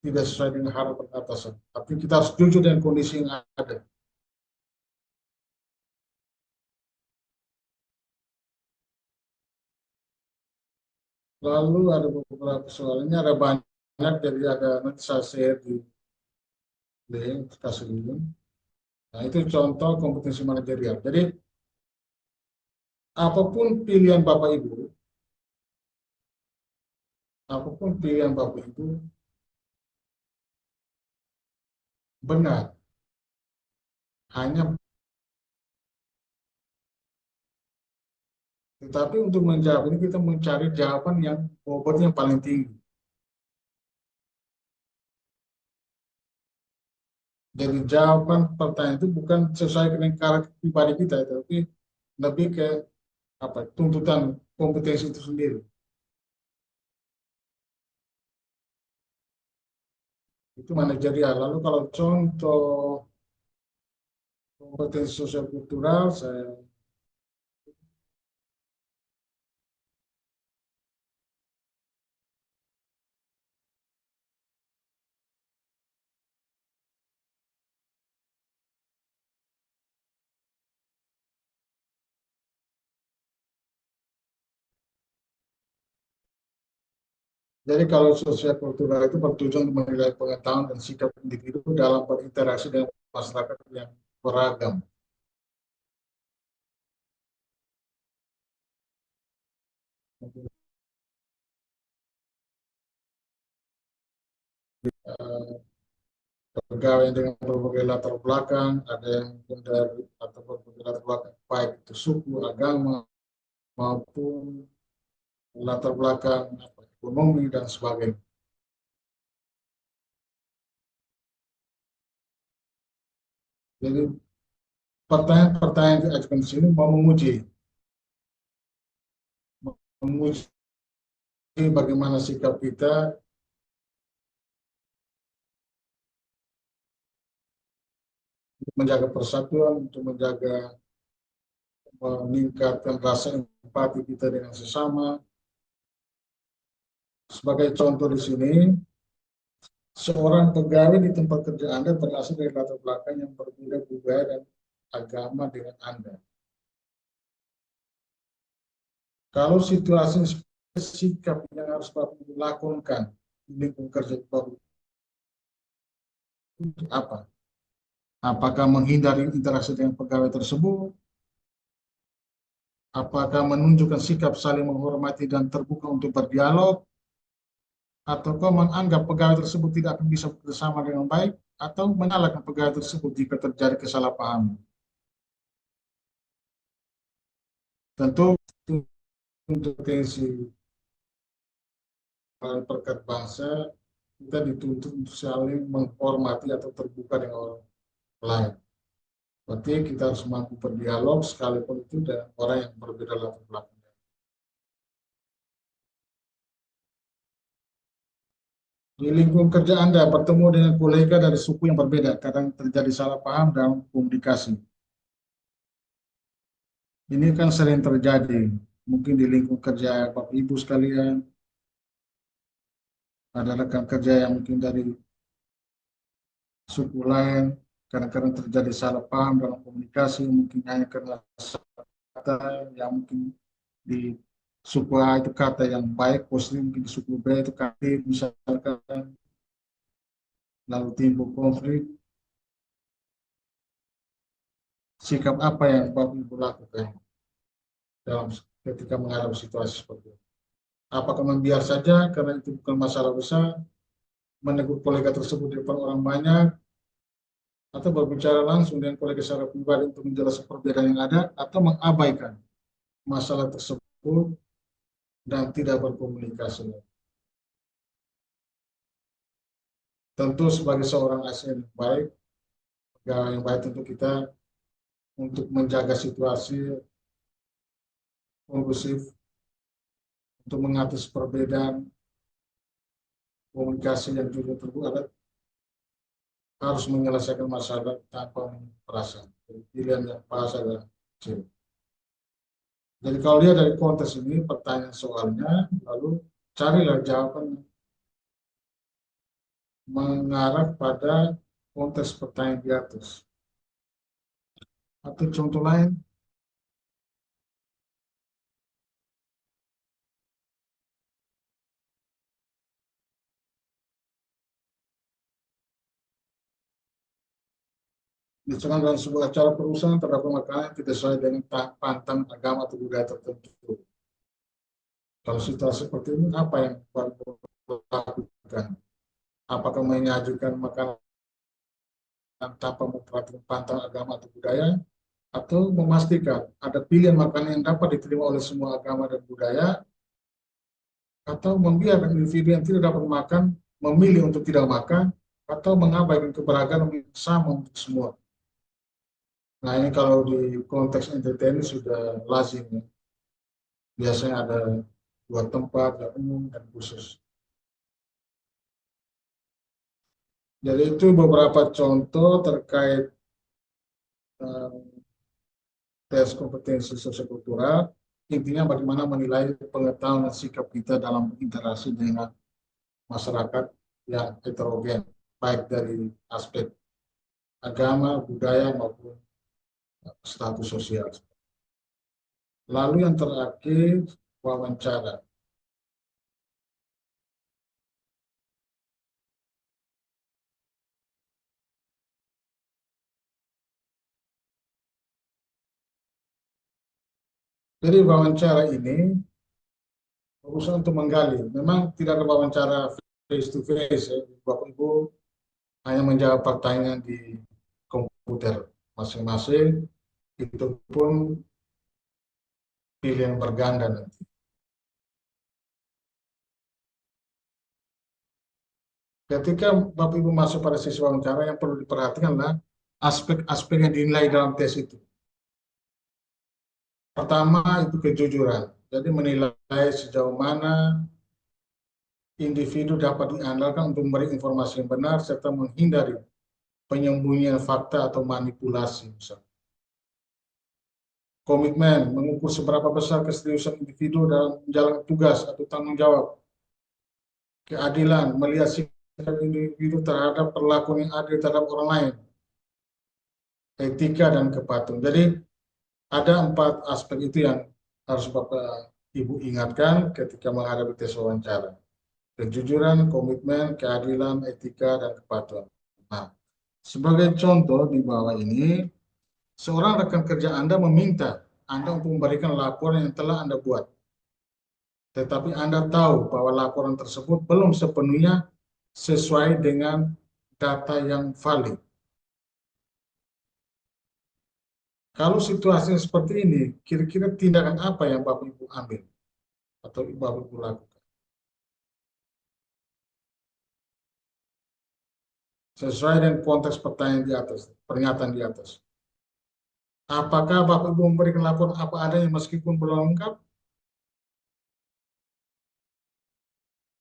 tidak sesuai dengan harapan atasan. Tapi kita harus jujur dengan kondisi yang ada. Lalu ada beberapa soalnya ada banyak, jadi ada nanti saya share di link kasih link. Nah itu contoh kompetensi manajerial. Jadi apapun pilihan Bapak Ibu, apapun pilihan Bapak Ibu benar. Hanya tetapi untuk menjawab ini kita mencari jawaban yang bobotnya yang paling tinggi. Jadi jawaban pertanyaan itu bukan sesuai dengan karakter pribadi kita, tapi lebih ke apa tuntutan kompetensi itu sendiri. Itu manajerial. Lalu kalau contoh kompetensi sosial kultural, saya jadi kalau sosial kultural itu bertujuan untuk menilai pengetahuan dan sikap individu dalam berinteraksi dengan masyarakat yang beragam. Eh, Pegawai dengan berbagai latar belakang, ada yang mungkin dari atau berbagai latar belakang, baik itu suku, agama, maupun latar belakang ekonomi dan sebagainya. Jadi pertanyaan-pertanyaan yang diajukan di sini mau menguji bagaimana sikap kita untuk menjaga persatuan, untuk menjaga meningkatkan rasa empati kita dengan sesama. Sebagai contoh di sini, seorang pegawai di tempat kerja Anda berasal dari latar belakang yang berbeda budaya dan agama dengan Anda. Kalau situasi sikap yang harus Bapak lakukan di lingkungan kerja Bapak itu apa? Apakah menghindari interaksi dengan pegawai tersebut? Apakah menunjukkan sikap saling menghormati dan terbuka untuk berdialog? Ataukah menganggap pegawai tersebut tidak akan bisa bersama dengan baik? Atau menyalahkan pegawai tersebut jika terjadi kesalahpahaman? Tentu untuk potensi perkat bangsa, kita dituntut untuk saling menghormati atau terbuka dengan orang lain. Berarti kita harus mampu berdialog sekalipun itu dengan orang yang berbeda latar belakang. Di lingkungan kerja Anda bertemu dengan kolega dari suku yang berbeda, kadang terjadi salah paham dalam komunikasi. Ini kan sering terjadi, mungkin di lingkungan kerja Bapak Ibu sekalian, ada rekan kerja yang mungkin dari suku lain, kadang-kadang terjadi salah paham dalam komunikasi, mungkin hanya karena kata yang mungkin di suku A itu kata yang baik, positif, mungkin di suku B itu kata misalkan, lalu timbul konflik. Sikap apa yang Bapak Ibu lakukan dalam ketika menghadapi situasi seperti itu? Apakah membiar saja karena itu bukan masalah besar, menegur kolega tersebut di depan orang banyak, atau berbicara langsung dengan kolega secara pribadi untuk menjelaskan perbedaan yang ada, atau mengabaikan masalah tersebut dan tidak berkomunikasi? Tentu sebagai seorang ASN yang baik, yang baik tentu kita untuk menjaga situasi kondusif, untuk mengatasi perbedaan komunikasi yang juga terbuka, harus menyelesaikan masalah tanpa merasa pilihan yang pas adalah kecil. Jadi kalau lihat dari konteks ini, pertanyaan soalnya, lalu carilah jawaban mengarah pada konteks pertanyaan di atas. Atau contoh lain, Misalkan dalam sebuah acara perusahaan terdapat makanan yang tidak sesuai dengan pantang agama atau budaya tertentu. Kalau situasi seperti ini, apa yang Bapak lakukan? Apakah menyajikan makanan tanpa memperhatikan pantang agama atau budaya, atau memastikan ada pilihan makanan yang dapat diterima oleh semua agama dan budaya, atau membiarkan individu yang tidak dapat makan memilih untuk tidak makan, atau mengabaikan keberagaman yang sama untuk semua. Nah ini kalau di konteks entertainment sudah lazim ya. Biasanya ada dua tempat, yang umum dan khusus. Jadi itu beberapa contoh terkait eh, tes kompetensi sosiokultural. Intinya bagaimana menilai pengetahuan dan sikap kita dalam berinteraksi dengan masyarakat yang heterogen, baik dari aspek agama, budaya, maupun status sosial. Lalu yang terakhir, wawancara. Jadi wawancara ini berusaha untuk menggali. Memang tidak ada wawancara face to face, ya. Bapak Ibu hanya menjawab pertanyaan di komputer masing-masing. Itu pun pilihan berganda nanti. Ketika Bapak Ibu masuk pada sisi wawancara, yang perlu diperhatikan adalah aspek-aspek yang dinilai dalam tes itu. Pertama itu kejujuran. Jadi menilai sejauh mana individu dapat diandalkan untuk memberi informasi yang benar serta menghindari penyembunyian fakta atau manipulasi. Misalnya. Komitmen, mengukur seberapa besar keseriusan individu dalam menjalankan tugas atau tanggung jawab. Keadilan, melihat sikap individu terhadap perlakuan yang adil terhadap orang lain. Etika dan kepatuhan. Jadi ada 4 aspek itu yang harus Bapak Ibu ingatkan ketika menghadapi tes wawancara. Kejujuran, komitmen, keadilan, etika, dan kepatuhan. Nah, sebagai contoh di bawah ini, seorang rekan kerja Anda meminta Anda untuk memberikan laporan yang telah Anda buat. Tetapi Anda tahu bahwa laporan tersebut belum sepenuhnya sesuai dengan data yang valid. Kalau situasi seperti ini, kira-kira tindakan apa yang Bapak Ibu ambil atau Bapak Ibu lakukan? Sesuai dengan konteks pertanyaan di atas, pernyataan di atas. Apakah Bapak Ibu memberikan laporan apa adanya meskipun belum lengkap?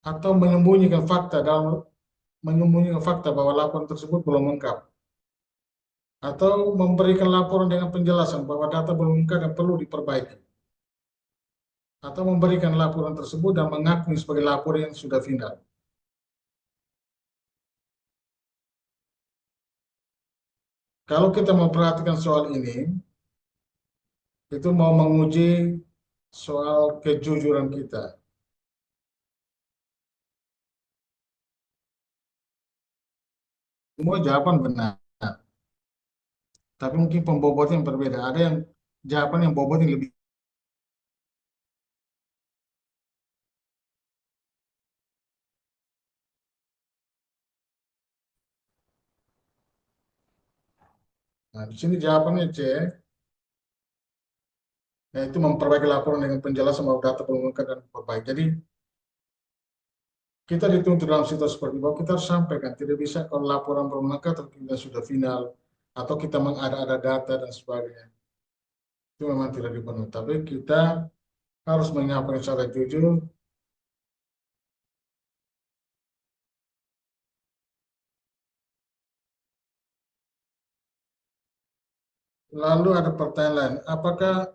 Atau menyembunyikan fakta bahwa laporan tersebut belum lengkap? Atau memberikan laporan dengan penjelasan bahwa data belum lengkap dan perlu diperbaiki? Atau memberikan laporan tersebut dan mengakui sebagai laporan yang sudah final? Kalau kita memperhatikan soal ini, itu mau menguji soal kejujuran kita. Semua jawaban benar, tapi mungkin pembobotnya yang berbeda. Ada yang jawaban yang bobotnya lebih. Nah, di sini jawabannya C, yaitu memperbaiki laporan dengan penjelasan bahwa data belum lengkap dan diperbaiki. Jadi kita dituntut dalam situasi seperti itu, kita harus sampaikan. Tidak bisa kalau laporan belum lengkap, tapi kita sudah final, atau kita mengada-ada data dan sebagainya. Itu memang tidak dipenuhi. Tapi kita harus menyampaikan secara jujur. Lalu ada pertanyaan lain, apakah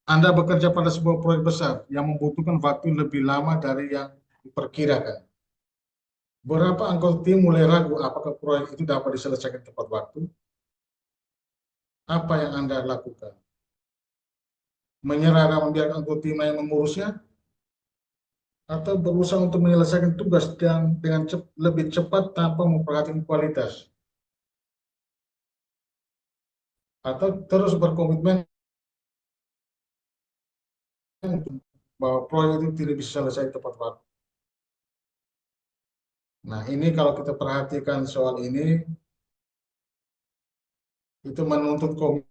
Anda bekerja pada sebuah proyek besar yang membutuhkan waktu lebih lama dari yang diperkirakan? Beberapa anggota tim mulai ragu apakah proyek itu dapat diselesaikan tepat waktu. Apa yang Anda lakukan? Menyerah dan membiarkan anggota tim lain mengurusnya? Atau berusaha untuk menyelesaikan tugas dengan lebih cepat tanpa memperhatikan kualitas? atau terus berkomitmen bahwa proyek itu tidak bisa selesai tepat waktu. Nah, ini kalau kita perhatikan soal ini, itu menuntut komitmen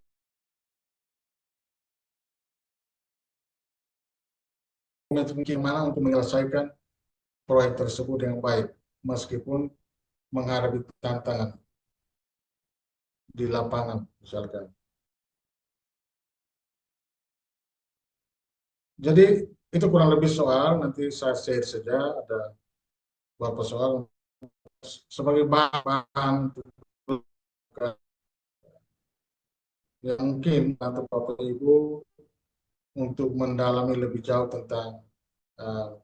gimana untuk menyelesaikan proyek tersebut dengan baik, meskipun menghadapi tantangan di lapangan, misalkan. Jadi, itu kurang lebih soal, nanti saya share saja, ada beberapa soal sebagai bahan yang mungkin untuk Bapak Ibu untuk mendalami lebih jauh tentang uh,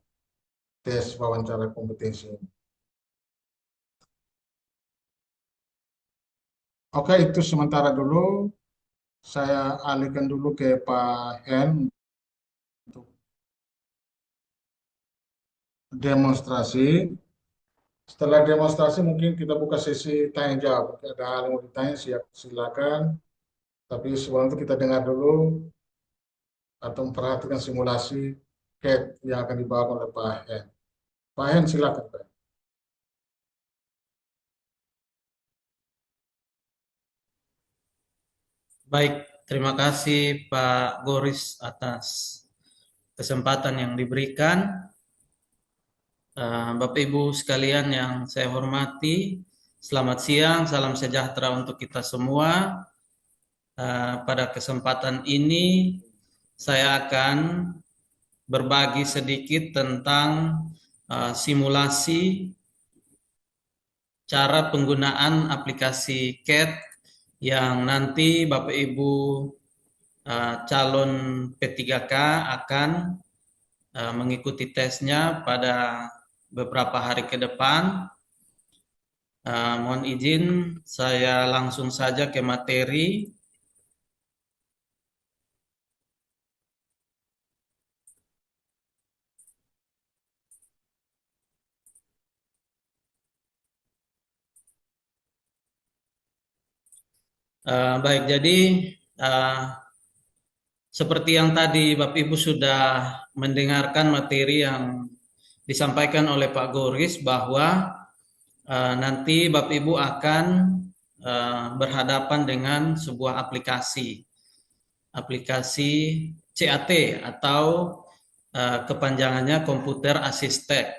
tes wawancara kompetensi ini. Oke, itu sementara dulu. Saya alihkan dulu ke Pak Hen untuk demonstrasi. Setelah demonstrasi mungkin kita buka sesi tanya jawab. Ada hal yang mau ditanya, silakan. Tapi sebelum itu kita dengar dulu atau memperhatikan simulasi CAT yang akan dibawa oleh Pak Hen. Pak Hen, silakan Pak. Baik, terima kasih Pak Goris atas kesempatan yang diberikan. Bapak Ibu sekalian yang saya hormati, selamat siang, salam sejahtera untuk kita semua. Pada kesempatan ini saya akan berbagi sedikit tentang simulasi cara penggunaan aplikasi CAT yang nanti Bapak Ibu calon P3K akan mengikuti tesnya pada beberapa hari ke depan. Mohon izin saya langsung saja ke materi. Baik, jadi seperti yang tadi Bapak Ibu sudah mendengarkan materi yang disampaikan oleh Pak Goris bahwa nanti Bapak Ibu akan berhadapan dengan sebuah aplikasi CAT atau kepanjangannya Computer Assisted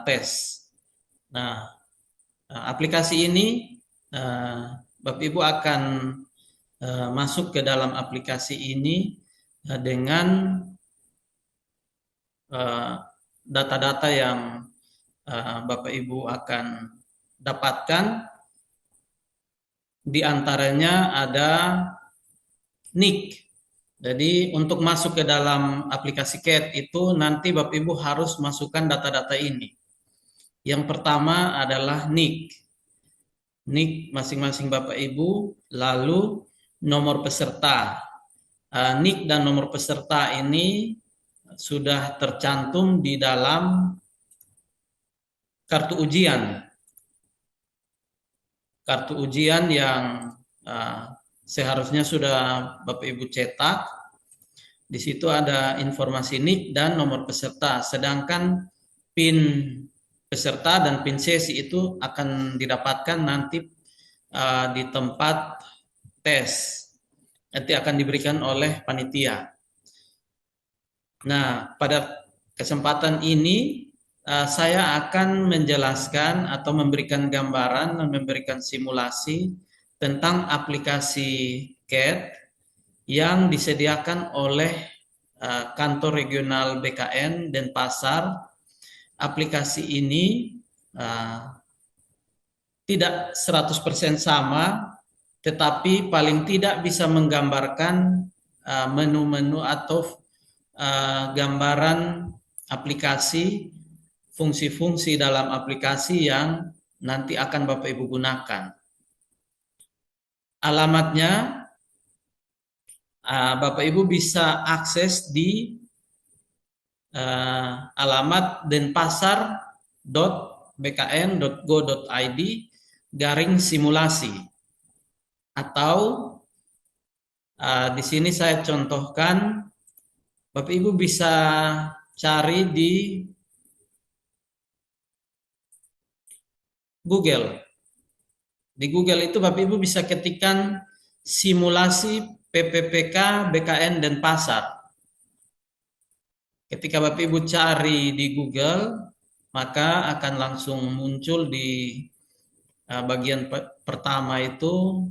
Test. Nah, aplikasi ini Bapak Ibu akan masuk ke dalam aplikasi ini dengan data-data yang Bapak Ibu akan dapatkan. Di antaranya ada NIK. Jadi untuk masuk ke dalam aplikasi CAT itu nanti Bapak Ibu harus masukkan data-data ini. Yang pertama adalah NIK. NIK masing-masing Bapak Ibu, lalu nomor peserta. NIK dan nomor peserta ini sudah tercantum di dalam kartu ujian. Kartu ujian yang seharusnya sudah Bapak Ibu cetak. Di situ ada informasi NIK dan nomor peserta. Sedangkan PIN peserta dan PIN sesi itu akan didapatkan nanti di tempat tes. Nanti akan diberikan oleh panitia. Nah, pada kesempatan ini saya akan menjelaskan atau memberikan gambaran dan memberikan simulasi tentang aplikasi CAT yang disediakan oleh kantor regional BKN Denpasar. Aplikasi ini tidak 100% sama, tetapi paling tidak bisa menggambarkan menu-menu atau gambaran aplikasi, fungsi-fungsi dalam aplikasi yang nanti akan Bapak Ibu gunakan. Alamatnya Bapak Ibu bisa akses di alamat denpasar.bkn.go.id/simulasi atau Di sini saya contohkan, Bapak Ibu bisa cari di Google. Di Google itu Bapak Ibu bisa ketikkan simulasi PPPK, BKN, dan pasar. Ketika Bapak Ibu cari di Google, maka akan langsung muncul di bagian pertama itu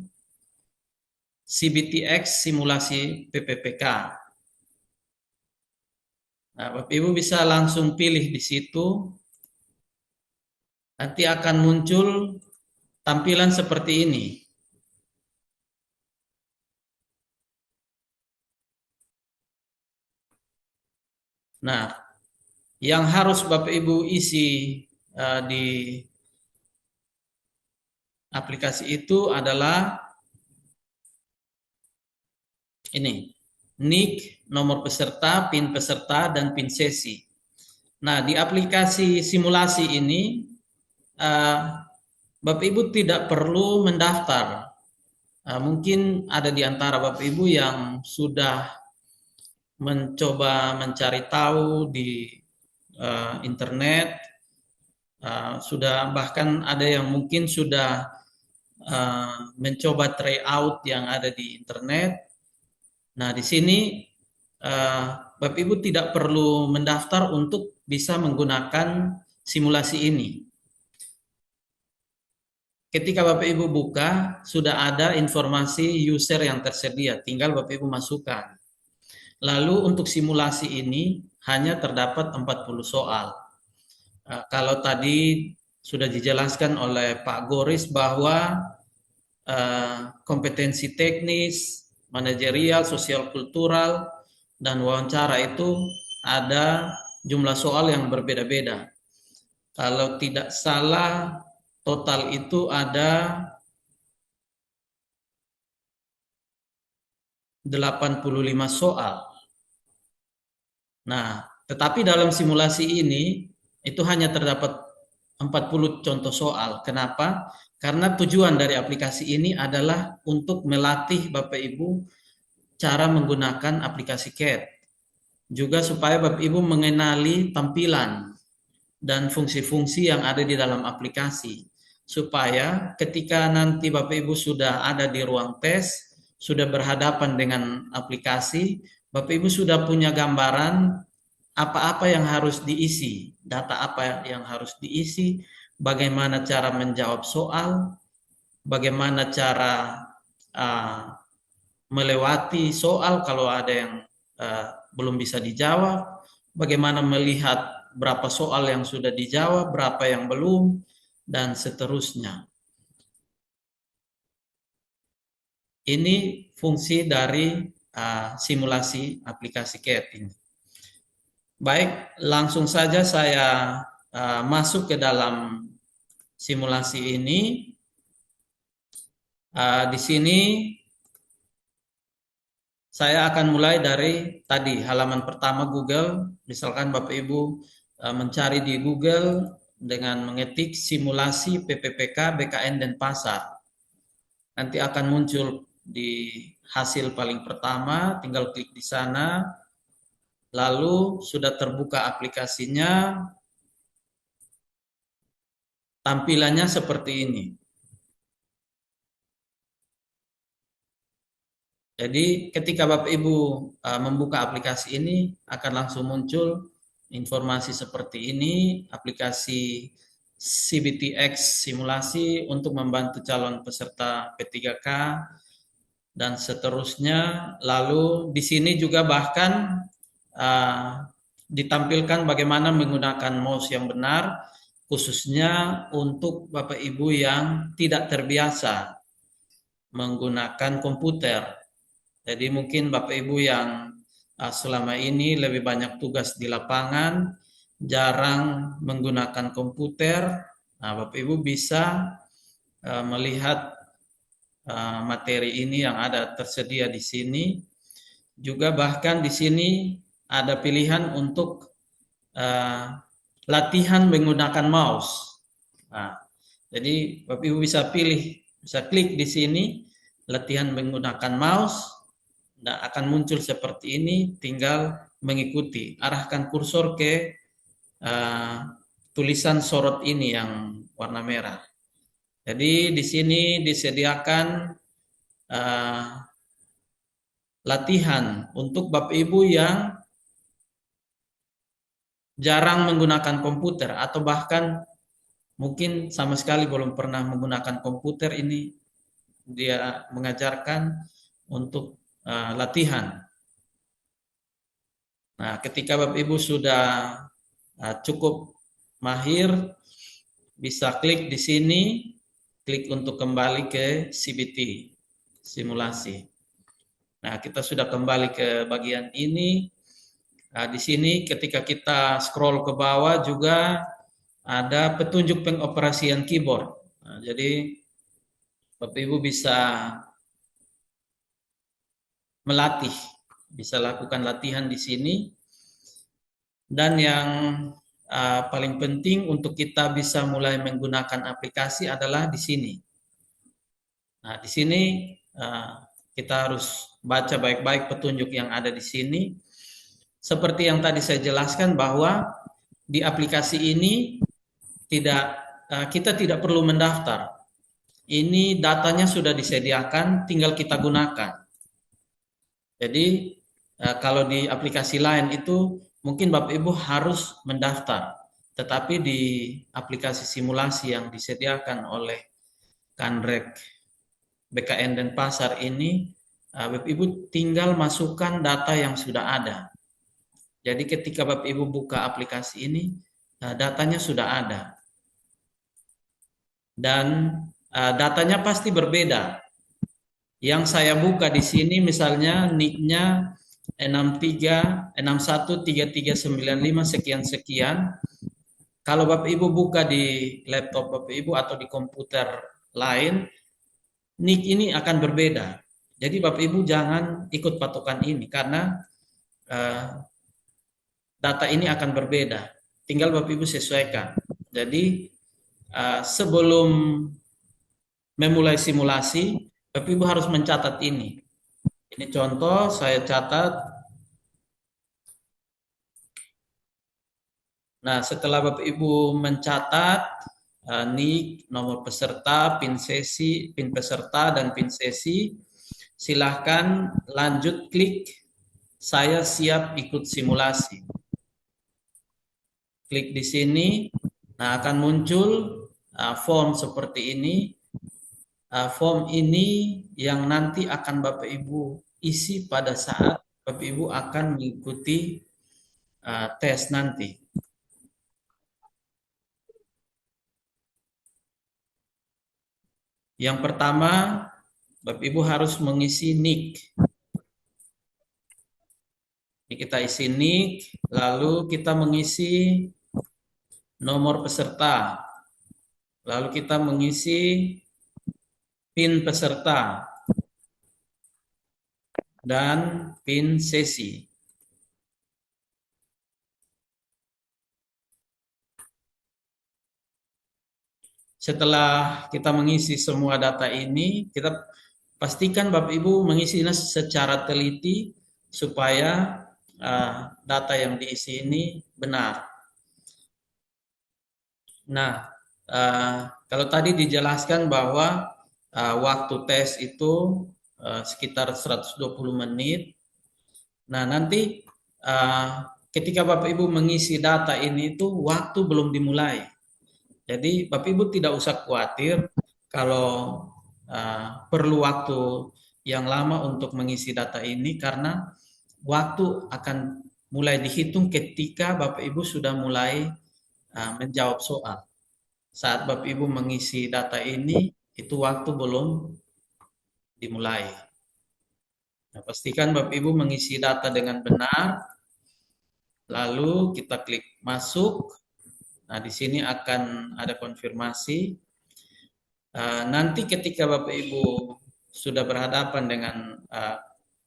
CBTX simulasi PPPK. Nah, Bapak Ibu bisa langsung pilih di situ. Nanti akan muncul tampilan seperti ini. Nah, yang harus Bapak Ibu isi di aplikasi itu adalah ini, NIK, nomor peserta, PIN peserta, dan PIN sesi. Nah, di aplikasi simulasi ini, Bapak Ibu tidak perlu mendaftar. Mungkin ada di antara Bapak Ibu yang sudah mencoba mencari tahu di internet, sudah bahkan ada yang mungkin sudah mencoba tryout yang ada di internet. Nah, di sini Bapak Ibu tidak perlu mendaftar untuk bisa menggunakan simulasi ini. Ketika Bapak Ibu buka, sudah ada informasi user yang tersedia, tinggal Bapak Ibu masukkan. Lalu untuk simulasi ini hanya terdapat 40 soal. Kalau tadi sudah dijelaskan oleh Pak Goris bahwa kompetensi teknis, manajerial, sosial kultural, dan wawancara itu ada jumlah soal yang berbeda-beda. Kalau tidak salah, total itu ada 85 soal. Nah, tetapi dalam simulasi ini itu hanya terdapat 40 contoh soal. Kenapa? Karena tujuan dari aplikasi ini adalah untuk melatih Bapak Ibu cara menggunakan aplikasi CAT. Juga supaya Bapak Ibu mengenali tampilan dan fungsi-fungsi yang ada di dalam aplikasi. Supaya ketika nanti Bapak Ibu sudah ada di ruang tes, sudah berhadapan dengan aplikasi, Bapak Ibu sudah punya gambaran apa-apa yang harus diisi, data apa yang harus diisi, bagaimana cara menjawab soal, bagaimana cara melewati soal kalau ada yang belum bisa dijawab, bagaimana melihat berapa soal yang sudah dijawab, berapa yang belum, dan seterusnya. Ini fungsi dari simulasi aplikasi CAT ini. Baik, langsung saja saya masuk ke dalam simulasi ini. Di sini saya akan mulai dari tadi halaman pertama Google. Misalkan Bapak Ibu mencari di Google dengan mengetik simulasi PPPK, BKN, dan pasar. Nanti akan muncul di hasil paling pertama, tinggal klik di sana. Lalu sudah terbuka aplikasinya, tampilannya seperti ini. Jadi ketika Bapak Ibu membuka aplikasi ini akan langsung muncul informasi seperti ini, aplikasi CBTX simulasi untuk membantu calon peserta P3K dan seterusnya. Lalu di sini juga bahkan ditampilkan bagaimana menggunakan mouse yang benar, khususnya untuk Bapak Ibu yang tidak terbiasa menggunakan komputer. Jadi mungkin Bapak Ibu yang selama ini lebih banyak tugas di lapangan, jarang menggunakan komputer, nah Bapak Ibu bisa melihat materi ini yang ada tersedia di sini. Juga bahkan di sini ada pilihan untuk latihan menggunakan mouse. Nah, jadi Bapak Ibu bisa pilih, bisa klik di sini latihan menggunakan mouse. Nah, akan muncul seperti ini, tinggal mengikuti. Arahkan kursor ke tulisan sorot ini yang warna merah. Jadi di sini disediakan latihan untuk Bapak Ibu yang jarang menggunakan komputer atau bahkan mungkin sama sekali belum pernah menggunakan komputer. Ini dia mengajarkan untuk latihan. Nah, ketika Bapak Ibu sudah cukup mahir, bisa klik di sini, klik untuk kembali ke CBT, simulasi. Nah, kita sudah kembali ke bagian ini. Nah, di sini ketika kita scroll ke bawah juga ada petunjuk pengoperasian keyboard. Nah, jadi Bapak Ibu bisa melatih, bisa lakukan latihan di sini. Dan yang paling penting untuk kita bisa mulai menggunakan aplikasi adalah di sini. Nah, di sini kita harus baca baik-baik petunjuk yang ada di sini. Seperti yang tadi saya jelaskan bahwa di aplikasi ini kita tidak perlu mendaftar. Ini datanya sudah disediakan, tinggal kita gunakan. Jadi kalau di aplikasi lain itu mungkin Bapak Ibu harus mendaftar. Tetapi di aplikasi simulasi yang disediakan oleh Kanrek, BKN dan Pasar ini, Bapak Ibu tinggal masukkan data yang sudah ada. Jadi ketika Bapak Ibu buka aplikasi ini, datanya sudah ada. Dan datanya pasti berbeda. Yang saya buka di sini misalnya nicknya 63613395 sekian-sekian. Kalau Bapak Ibu buka di laptop Bapak Ibu atau di komputer lain, nick ini akan berbeda. Jadi Bapak Ibu jangan ikut patokan ini karena data ini akan berbeda. Tinggal Bapak Ibu sesuaikan. Jadi sebelum memulai simulasi, Bapak Ibu harus mencatat ini. Ini contoh saya catat. Nah, setelah Bapak Ibu mencatat nick, nomor peserta, pin sesi, pin peserta dan pin sesi, silahkan lanjut klik saya siap ikut simulasi. Klik di sini, nah akan muncul form seperti ini. Form ini yang nanti akan Bapak Ibu isi pada saat Bapak Ibu akan mengikuti tes nanti. Yang pertama, Bapak Ibu harus mengisi nick. Ini kita isi nick, lalu kita mengisi nomor peserta. Lalu kita mengisi pin peserta dan pin sesi. Setelah kita mengisi semua data ini, kita pastikan Bapak Ibu mengisinya secara teliti supaya data yang diisi ini benar. Nah, kalau tadi dijelaskan bahwa waktu tes itu sekitar 120 menit. Nah, nanti ketika Bapak Ibu mengisi data ini itu waktu belum dimulai. Jadi Bapak Ibu tidak usah khawatir kalau perlu waktu yang lama untuk mengisi data ini karena waktu akan mulai dihitung ketika Bapak Ibu sudah mulai menjawab soal. Saat Bapak Ibu mengisi data ini itu waktu belum dimulai. Nah, pastikan Bapak Ibu mengisi data dengan benar. Lalu kita klik masuk. Nah, di sini akan ada konfirmasi. Nanti ketika Bapak Ibu sudah berhadapan dengan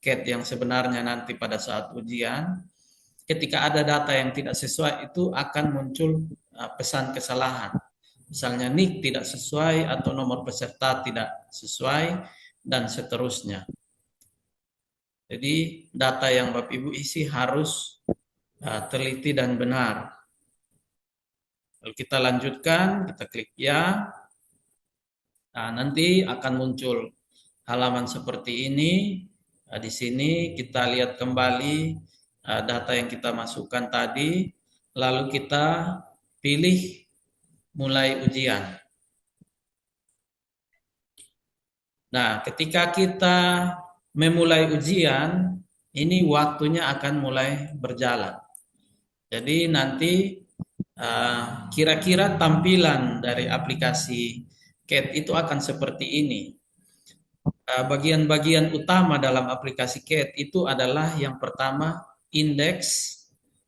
CAT yang sebenarnya nanti pada saat ujian, ketika ada data yang tidak sesuai itu akan muncul pesan kesalahan. Misalnya nick tidak sesuai atau nomor peserta tidak sesuai dan seterusnya. Jadi data yang Bapak Ibu isi harus teliti dan benar. Lalu kita lanjutkan, kita klik ya. Nah, nanti akan muncul halaman seperti ini. Di sini kita lihat kembali data yang kita masukkan tadi, lalu kita pilih mulai ujian. Nah, ketika kita memulai ujian, ini waktunya akan mulai berjalan. Jadi nanti kira-kira tampilan dari aplikasi CAT itu akan seperti ini. Bagian-bagian utama dalam aplikasi CAT itu adalah yang pertama indeks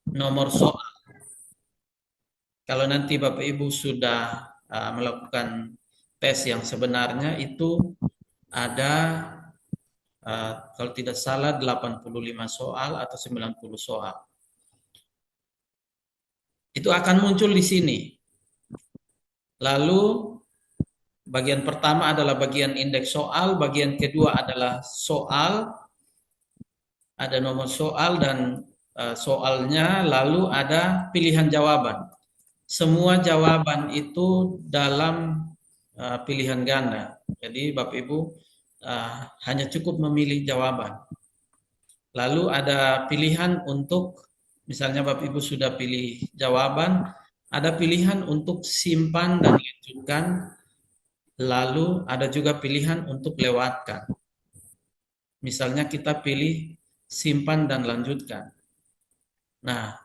nomor soal. Kalau nanti Bapak Ibu sudah melakukan tes yang sebenarnya itu ada kalau tidak salah 85 soal atau 90 soal. Itu akan muncul di sini. Lalu bagian pertama adalah bagian indeks soal, bagian kedua adalah soal, ada nomor soal dan soalnya, lalu ada pilihan jawaban. Semua jawaban itu dalam pilihan ganda. Jadi Bapak Ibu hanya cukup memilih jawaban. Lalu ada pilihan untuk, misalnya Bapak Ibu sudah pilih jawaban, ada pilihan untuk simpan dan lanjutkan, lalu ada juga pilihan untuk lewatkan. Misalnya kita pilih simpan dan lanjutkan. Nah,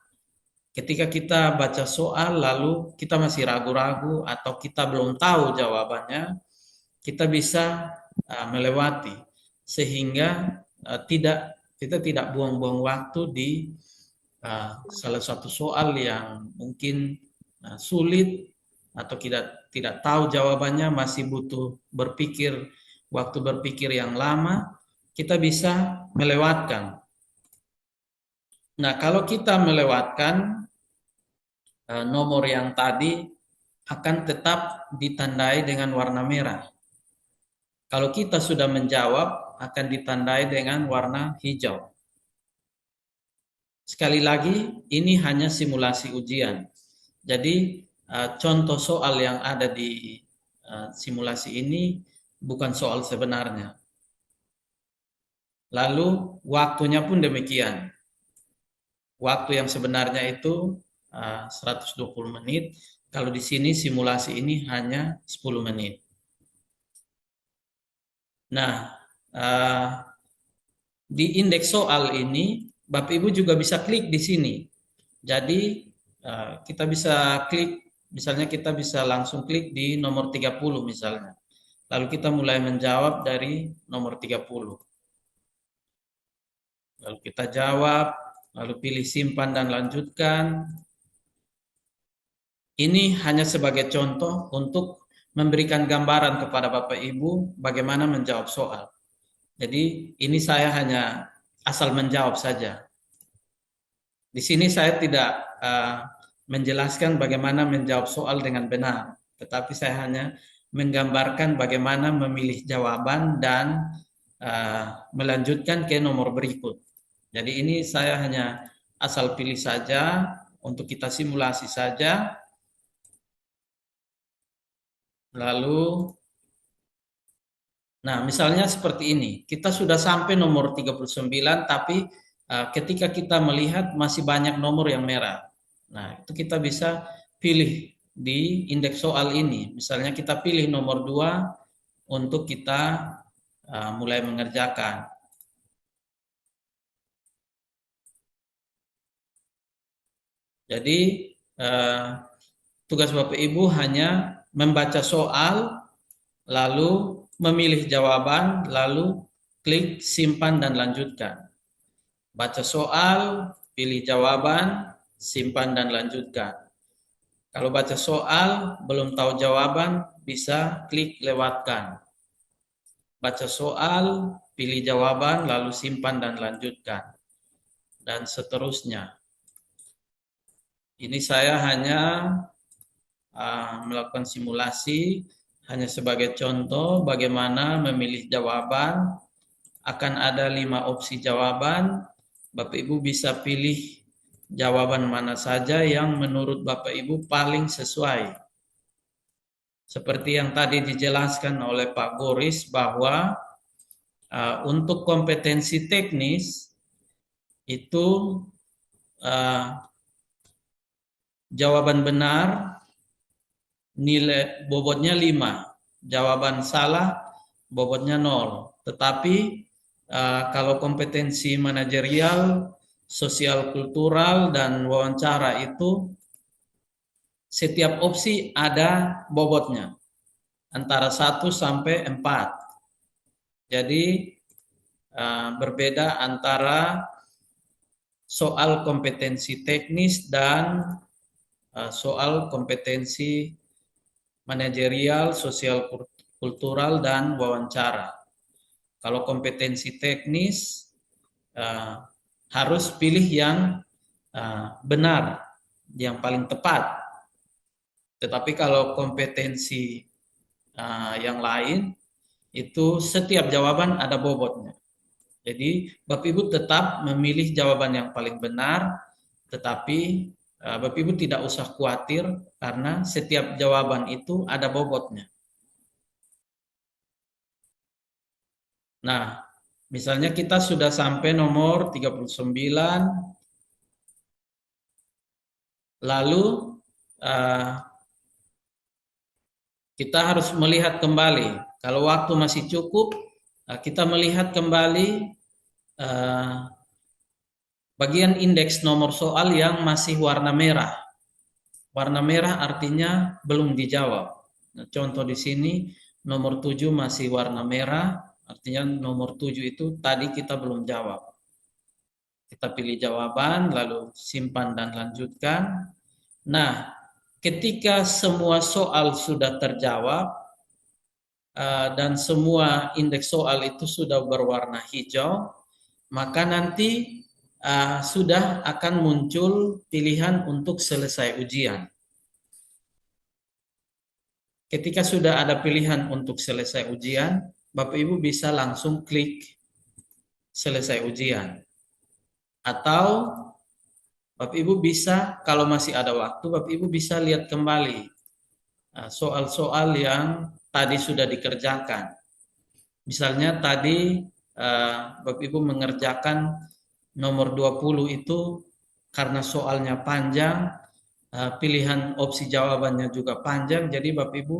ketika kita baca soal lalu kita masih ragu-ragu atau kita belum tahu jawabannya, kita bisa melewati sehingga kita tidak buang-buang waktu di salah satu soal yang mungkin sulit atau tidak tahu jawabannya, masih butuh waktu berpikir yang lama, kita bisa melewatkan. Nah, kalau kita melewatkan nomor yang tadi akan tetap ditandai dengan warna merah. Kalau kita sudah menjawab akan ditandai dengan warna hijau. Sekali lagi, ini hanya simulasi ujian. Jadi contoh soal yang ada di simulasi ini bukan soal sebenarnya. Lalu waktunya pun demikian. Waktu yang sebenarnya itu 120 menit. Kalau di sini simulasi ini hanya 10 menit. Nah, di indeks soal ini Bapak Ibu juga bisa klik di sini. Jadi kita bisa klik, misalnya kita bisa langsung klik di nomor 30 misalnya. Lalu kita mulai menjawab dari nomor 30. Lalu kita jawab, lalu pilih simpan dan lanjutkan. Ini hanya sebagai contoh untuk memberikan gambaran kepada Bapak Ibu bagaimana menjawab soal. Jadi ini saya hanya asal menjawab saja. Di sini saya tidak menjelaskan bagaimana menjawab soal dengan benar, tetapi saya hanya menggambarkan bagaimana memilih jawaban dan melanjutkan ke nomor berikut. Jadi ini saya hanya asal pilih saja untuk kita simulasi saja. Lalu, nah misalnya seperti ini, kita sudah sampai nomor 39, tapi ketika kita melihat masih banyak nomor yang merah. Nah itu kita bisa pilih di indeks soal ini. Misalnya kita pilih nomor 2 untuk kita mulai mengerjakan. Jadi tugas Bapak Ibu hanya membaca soal, lalu memilih jawaban, lalu klik simpan dan lanjutkan. Baca soal, pilih jawaban, simpan dan lanjutkan. Kalau baca soal, belum tahu jawaban, bisa klik lewatkan. Baca soal, pilih jawaban, lalu simpan dan lanjutkan. Dan seterusnya. Ini saya hanya melakukan simulasi hanya sebagai contoh bagaimana memilih jawaban akan ada 5 opsi jawaban. Bapak Ibu bisa pilih jawaban mana saja yang menurut Bapak Ibu paling sesuai. Seperti yang tadi dijelaskan oleh Pak Goris bahwa untuk kompetensi teknis itu jawaban benar nilai bobotnya 5, jawaban salah bobotnya 0. Tetapi kalau kompetensi manajerial, sosial kultural, dan wawancara itu setiap opsi ada bobotnya antara 1 sampai 4. Jadi berbeda antara soal kompetensi teknis dan soal kompetensi manajerial, sosial kultural, dan wawancara. Kalau kompetensi teknis harus pilih yang benar, yang paling tepat. Tetapi kalau kompetensi yang lain itu setiap jawaban ada bobotnya. Jadi Bapak Ibu tetap memilih jawaban yang paling benar, tetapi Bapak Ibu tidak usah khawatir karena setiap jawaban itu ada bobotnya. Nah, misalnya kita sudah sampai nomor 39, lalu kita harus melihat kembali. Kalau waktu masih cukup, kita melihat kembali bagian indeks nomor soal yang masih warna merah. Warna merah artinya belum dijawab. Nah, contoh di sini nomor 7 masih warna merah, artinya nomor 7 itu tadi kita belum jawab. Kita pilih jawaban, lalu simpan dan lanjutkan. Nah, ketika semua soal sudah terjawab dan semua indeks soal itu sudah berwarna hijau, maka nanti sudah akan muncul pilihan untuk selesai ujian. Ketika sudah ada pilihan untuk selesai ujian, Bapak Ibu bisa langsung klik selesai ujian. Atau Bapak Ibu bisa, kalau masih ada waktu, Bapak Ibu bisa lihat kembali soal-soal yang tadi sudah dikerjakan. Misalnya tadi Bapak Ibu mengerjakan nomor 20 itu karena soalnya panjang, pilihan opsi jawabannya juga panjang, jadi Bapak Ibu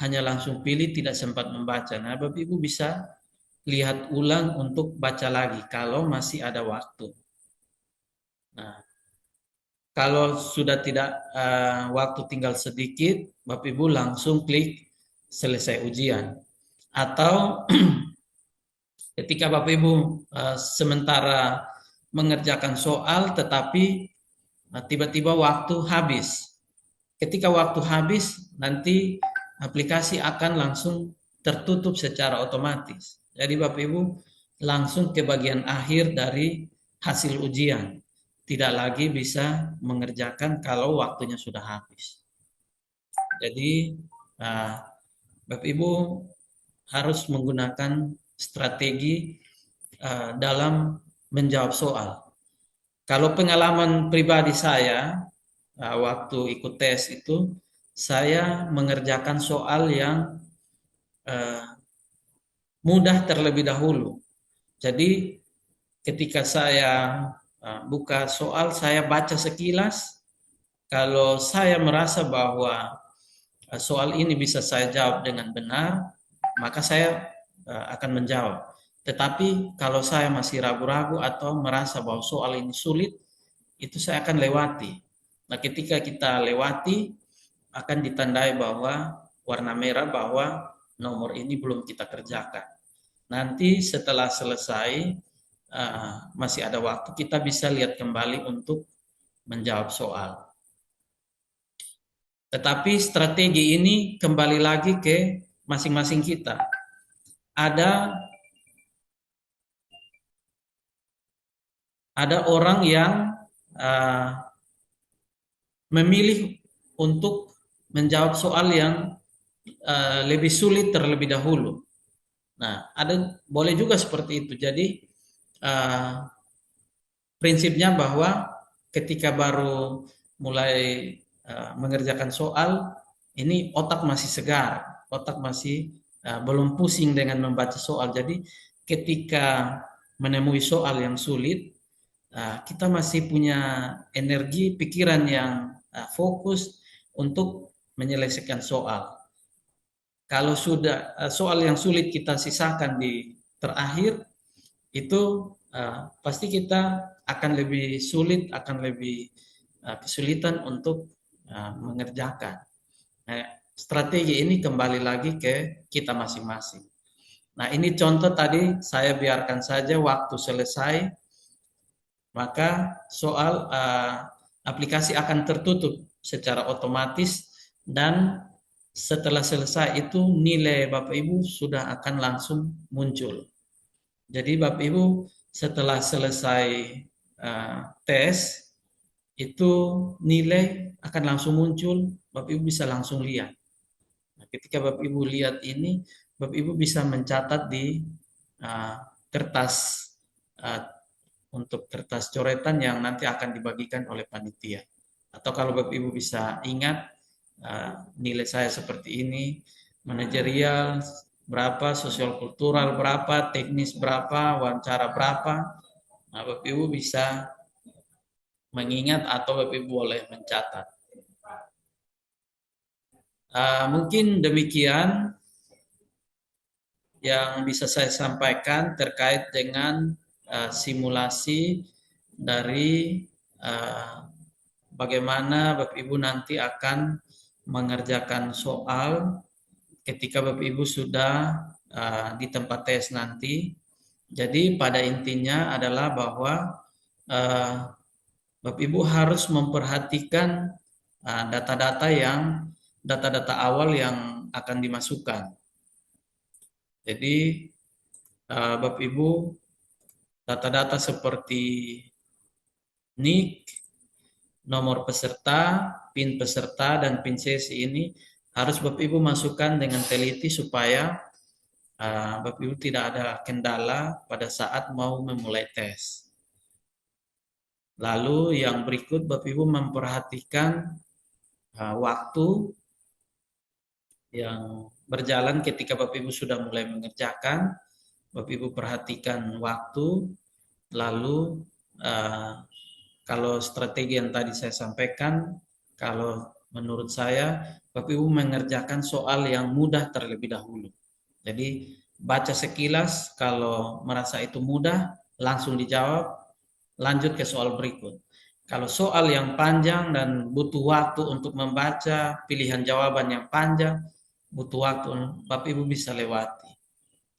hanya langsung pilih, tidak sempat membaca. Nah, Bapak Ibu bisa lihat ulang untuk baca lagi kalau masih ada waktu. Nah, kalau sudah tidak waktu tinggal sedikit, Bapak Ibu langsung klik selesai ujian. Atau ketika Bapak Ibu sementara mengerjakan soal tetapi tiba-tiba waktu habis. Ketika waktu habis, nanti aplikasi akan langsung tertutup secara otomatis. Jadi Bapak Ibu langsung ke bagian akhir dari hasil ujian. Tidak lagi bisa mengerjakan kalau waktunya sudah habis. Jadi Bapak Ibu harus menggunakan strategi dalam menjawab soal. Kalau pengalaman pribadi saya, waktu ikut tes itu, saya mengerjakan soal yang mudah terlebih dahulu. Jadi ketika saya buka soal, saya baca sekilas. Kalau saya merasa bahwa soal ini bisa saya jawab dengan benar, maka saya akan menjawab. Tetapi kalau saya masih ragu-ragu atau merasa bahwa soal ini sulit, itu saya akan lewati. Nah, ketika kita lewati, akan ditandai bahwa warna merah bahwa nomor ini belum kita kerjakan. Nanti setelah selesai, masih ada waktu, kita bisa lihat kembali untuk menjawab soal. Tetapi strategi ini kembali lagi ke masing-masing kita. Ada orang yang memilih untuk menjawab soal yang lebih sulit terlebih dahulu. Nah, boleh juga seperti itu. Jadi eh, prinsipnya bahwa ketika baru mulai mengerjakan soal, ini otak masih segar, otak masih belum pusing dengan membaca soal. Jadi ketika menemui soal yang sulit, kita masih punya energi pikiran yang fokus untuk menyelesaikan soal. Kalau sudah soal yang sulit kita sisakan di terakhir, itu pasti kita akan lebih sulit, akan lebih kesulitan untuk mengerjakan. Nah, strategi ini kembali lagi ke kita masing-masing. Nah, ini contoh tadi saya biarkan saja waktu selesai, maka soal aplikasi akan tertutup secara otomatis dan setelah selesai itu nilai Bapak Ibu sudah akan langsung muncul. Jadi Bapak Ibu setelah selesai tes itu nilai akan langsung muncul, Bapak Ibu bisa langsung lihat. Nah, ketika Bapak Ibu lihat ini, Bapak Ibu bisa mencatat di uh, kertas uh, untuk kertas coretan yang nanti akan dibagikan oleh panitia. Atau kalau Bapak Ibu bisa ingat nilai saya seperti ini, manajerial berapa, sosial kultural berapa, teknis berapa, wawancara berapa. Nah, Bapak Ibu bisa mengingat atau Bapak Ibu boleh mencatat. Mungkin demikian yang bisa saya sampaikan terkait dengan simulasi dari bagaimana Bapak Ibu nanti akan mengerjakan soal ketika Bapak Ibu sudah di tempat tes nanti. Jadi pada intinya adalah bahwa uh, Bapak Ibu harus memperhatikan data-data awal yang akan dimasukkan. Jadi Bapak Ibu data-data seperti NIK, nomor peserta, PIN peserta, dan PIN sesi ini harus Bapak Ibu masukkan dengan teliti supaya Bapak Ibu tidak ada kendala pada saat mau memulai tes. Lalu yang berikut Bapak Ibu memperhatikan waktu yang berjalan ketika Bapak Ibu sudah mulai mengerjakan. Bapak Ibu perhatikan waktu, lalu kalau strategi yang tadi saya sampaikan, kalau menurut saya Bapak Ibu mengerjakan soal yang mudah terlebih dahulu. Jadi baca sekilas, kalau merasa itu mudah, langsung dijawab, lanjut ke soal berikut. Kalau soal yang panjang dan butuh waktu untuk membaca, pilihan jawaban yang panjang, butuh waktu, Bapak Ibu bisa lewati.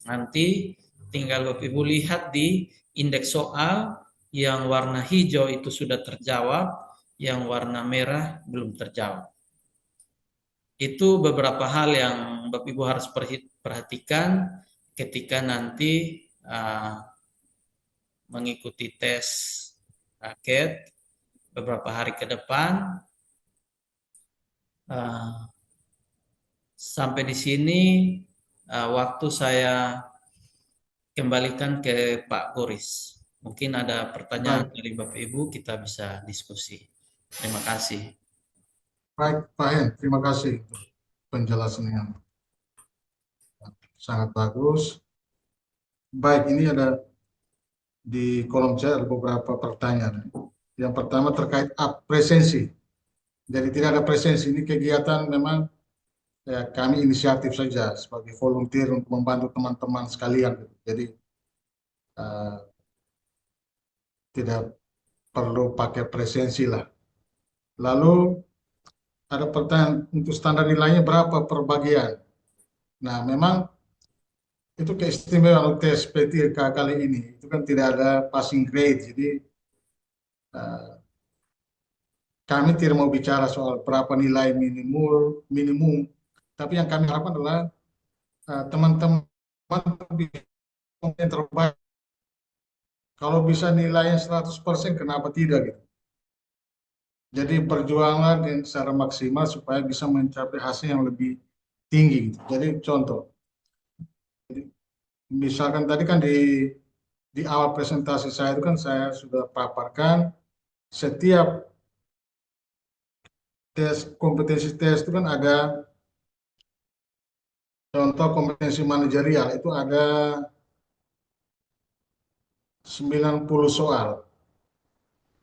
Nanti tinggal Bapak Ibu lihat di indeks soal, yang warna hijau itu sudah terjawab, yang warna merah belum terjawab. Itu beberapa hal yang Bapak Ibu harus perhatikan ketika nanti mengikuti tes KET beberapa hari ke depan. Sampai di sini waktu saya kembalikan ke Pak Goris. Mungkin ada pertanyaan Baik, dari Bapak Ibu, kita bisa diskusi. Terima kasih. baik Pak Hen, terima kasih untuk penjelasan yang sangat bagus. Baik, ini ada di kolom chat ada beberapa pertanyaan. Yang pertama terkait presensi. Jadi tidak ada presensi, ini kegiatan memang ya, kami inisiatif saja sebagai volunteer untuk membantu teman-teman sekalian. Jadi uh, tidak perlu pakai presensi lah. Lalu ada pertanyaan untuk standar nilainya berapa per bagian. Nah, memang itu keistimewaan UTS P3K kali ini. Itu kan tidak ada passing grade. Jadi uh, kami tidak mau bicara soal berapa nilai minimum. Tapi yang kami harapkan adalah teman-teman yang terbaik. Kalau bisa nilainya 100%, kenapa tidak gitu. Jadi perjuangan secara maksimal supaya bisa mencapai hasil yang lebih tinggi gitu. Jadi contoh, misalkan tadi kan di awal presentasi saya itu kan saya sudah paparkan setiap tes kompetensi tes itu kan ada contoh kompetensi manajerial itu ada 90 soal.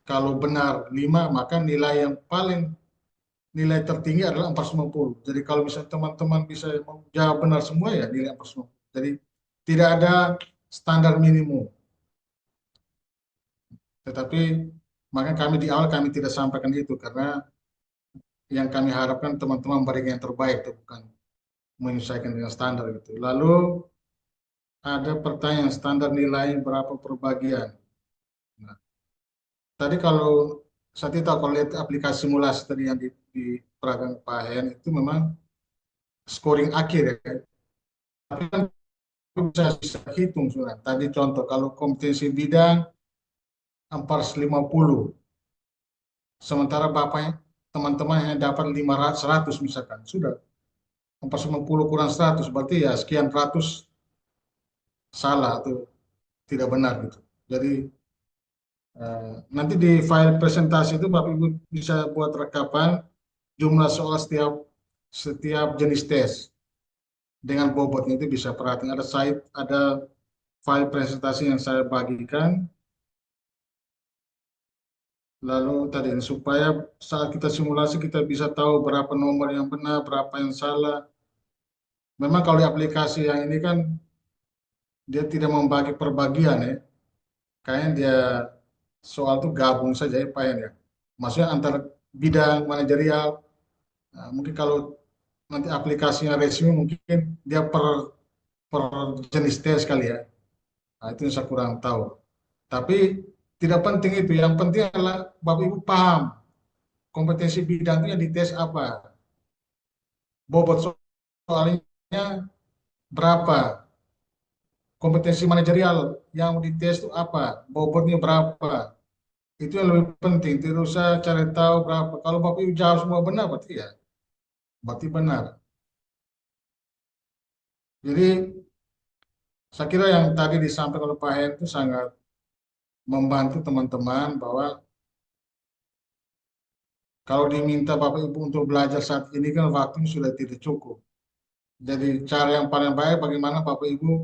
Kalau benar 5 maka nilai yang paling nilai tertinggi adalah 490. Jadi kalau misalnya teman-teman bisa jawab benar semua ya nilai 490. Jadi tidak ada standar minimum. Tetapi maka kami di awal kami tidak sampaikan itu karena yang kami harapkan teman-teman memberikan yang terbaik, itu bukan menyesuaikan dengan standar gitu. Lalu ada pertanyaan standar nilai berapa per bagian. Nah, tadi kalau saya tidak tahu kalau lihat aplikasi simulasi tadi yang diperagakan Pak Hen itu memang scoring akhir ya. Tapi kan bisa hitung sudah. Tadi contoh kalau kompetensi bidang 450, sementara bapaknya teman-teman yang dapat 500 100 misalkan sudah 450 kurang 100 berarti ya sekian ratus salah atau tidak benar gitu. Jadi nanti di file presentasi itu Bapak Ibu bisa buat rekapan jumlah soal setiap setiap jenis tes dengan bobotnya itu bisa perhatikan ada file presentasi yang saya bagikan. Lalu tadi supaya saat kita simulasi kita bisa tahu berapa nomor yang benar, berapa yang salah. Memang kalau di aplikasi yang ini kan dia tidak membagi perbagian ya. Kayaknya dia soal itu gabung saja ya Pak ya. Maksudnya antara bidang manajerial. Nah, mungkin kalau nanti aplikasinya resume mungkin dia per jenis tes kali ya. Nah, itu yang saya kurang tahu. Tapi tidak penting itu. Yang penting adalah Bapak Ibu paham kompetensi bidang itu yang dites apa. Bobot soalnya berapa. Kompetensi manajerial yang dites itu apa. Bobotnya berapa. Itu yang lebih penting. Tidak usah cari tahu berapa. Kalau Bapak Ibu jawab semua benar, berarti ya. Berarti benar. Jadi saya kira yang tadi disampaikan oleh Pak Hen itu sangat membantu teman-teman bahwa kalau diminta Bapak Ibu untuk belajar saat ini kan waktunya sudah tidak cukup. Jadi cara yang paling baik bagaimana Bapak Ibu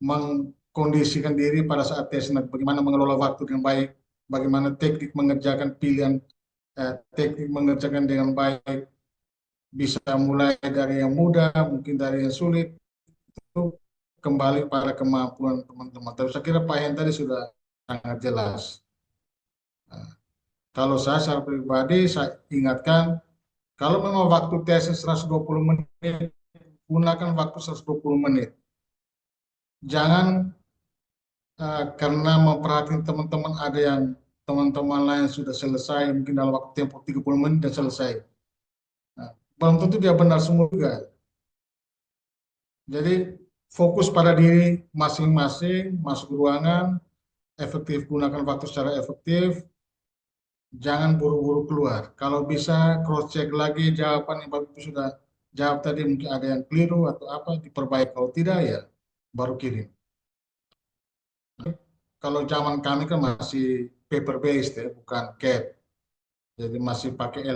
mengkondisikan diri pada saat tes, bagaimana mengelola waktu dengan baik, bagaimana teknik mengerjakan pilihan, teknik mengerjakan dengan baik, bisa mulai dari yang mudah, mungkin dari yang sulit, itu kembali pada kemampuan teman-teman. Tapi saya kira Pak Hen tadi sudah sangat jelas. Nah, kalau saya secara pribadi, saya ingatkan, kalau memang waktu tesnya 120 menit, gunakan waktu 120 menit. Jangan karena memperhatikan teman-teman ada yang teman-teman lain sudah selesai, mungkin dalam waktu tempo 30 menit dan selesai. Nah, belum tentu dia benar semua juga. Jadi fokus pada diri masing-masing, masuk ruangan, efektif gunakan waktu secara efektif, jangan buru-buru keluar. Kalau bisa cross check lagi jawaban yang Bapak Ibu sudah jawab tadi mungkin ada yang keliru atau apa diperbaiki. Kalau tidak ya baru kirim. Kalau zaman kami kan masih paper based ya, bukan CAT. Jadi masih pakai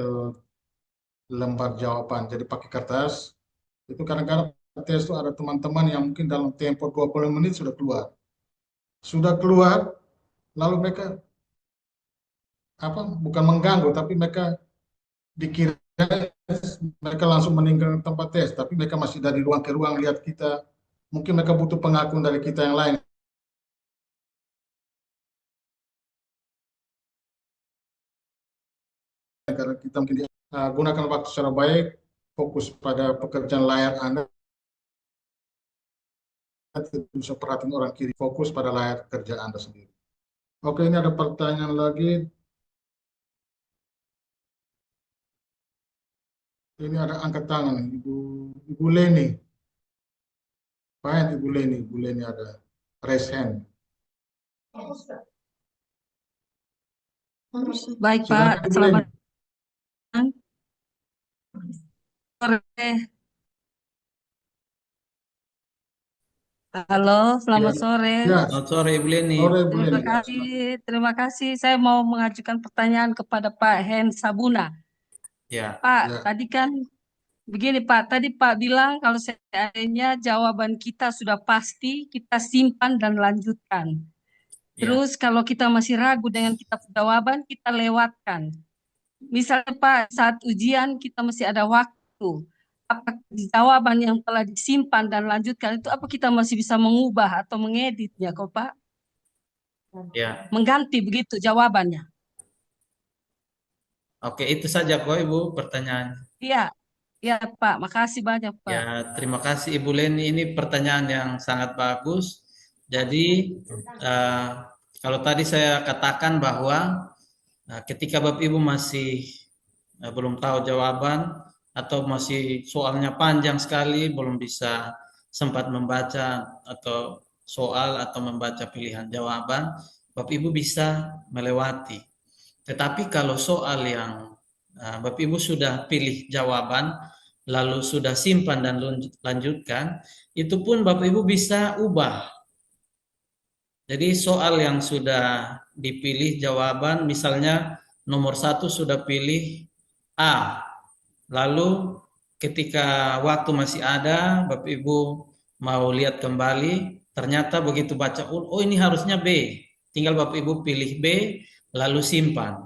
lembar jawaban. Jadi pakai kertas. Itu kadang-kadang tes itu ada teman-teman yang mungkin dalam tempo 20 menit sudah keluar. Sudah keluar, lalu mereka apa bukan mengganggu tapi mereka dikira mereka langsung meninggalkan tempat tes, tapi mereka masih dari ruang ke ruang lihat kita. Mungkin mereka butuh pengakuan dari kita yang lain. Karena kita mungkin gunakan waktu secara baik, fokus pada pekerjaan layar Anda, tidak bisa perhatiin orang kiri, fokus pada layar kerja Anda sendiri. Oke, ini ada pertanyaan lagi. Ini ada angkat tangan, Ibu Leni. Baik, Ibu Leni ada raise hand. Baik, Pak. Silakan Ibu Selamat Leni. sore. Halo, Ya, selamat sore. ya, Selamat sore Ibu Leni. sore Bu Terima Leni. Ya, kasih, terima kasih. Saya mau mengajukan pertanyaan kepada Pak Hen Sabuna. Ya, Pak, ya, tadi kan begini Pak, tadi Pak bilang kalau seandainya jawaban kita sudah pasti, kita simpan dan lanjutkan. ya, Terus kalau kita masih ragu dengan kita jawaban, kita lewatkan. Misalnya Pak, saat ujian kita masih ada waktu. Apakah di jawaban yang telah disimpan dan lanjutkan itu apa kita masih bisa mengubah atau mengeditnya kok Pak? ya. Mengganti begitu jawabannya. Oke, itu saja kok Ibu pertanyaan. Iya, iya Pak. Makasih banyak Pak. Ya, terima kasih Ibu Leni. Ini pertanyaan yang sangat bagus. Jadi, eh, kalau tadi saya katakan bahwa ketika Bapak Ibu masih belum tahu jawaban atau masih soalnya panjang sekali, belum bisa sempat membaca atau soal atau membaca pilihan jawaban, Bapak Ibu bisa melewati. Tetapi kalau soal yang Bapak Ibu sudah pilih jawaban, lalu sudah simpan dan lanjutkan, itu pun Bapak Ibu bisa ubah. Jadi soal yang sudah dipilih jawaban, misalnya nomor satu sudah pilih A, lalu ketika waktu masih ada, Bapak Ibu mau lihat kembali, ternyata begitu baca, oh ini harusnya B, tinggal Bapak Ibu pilih B, lalu simpan.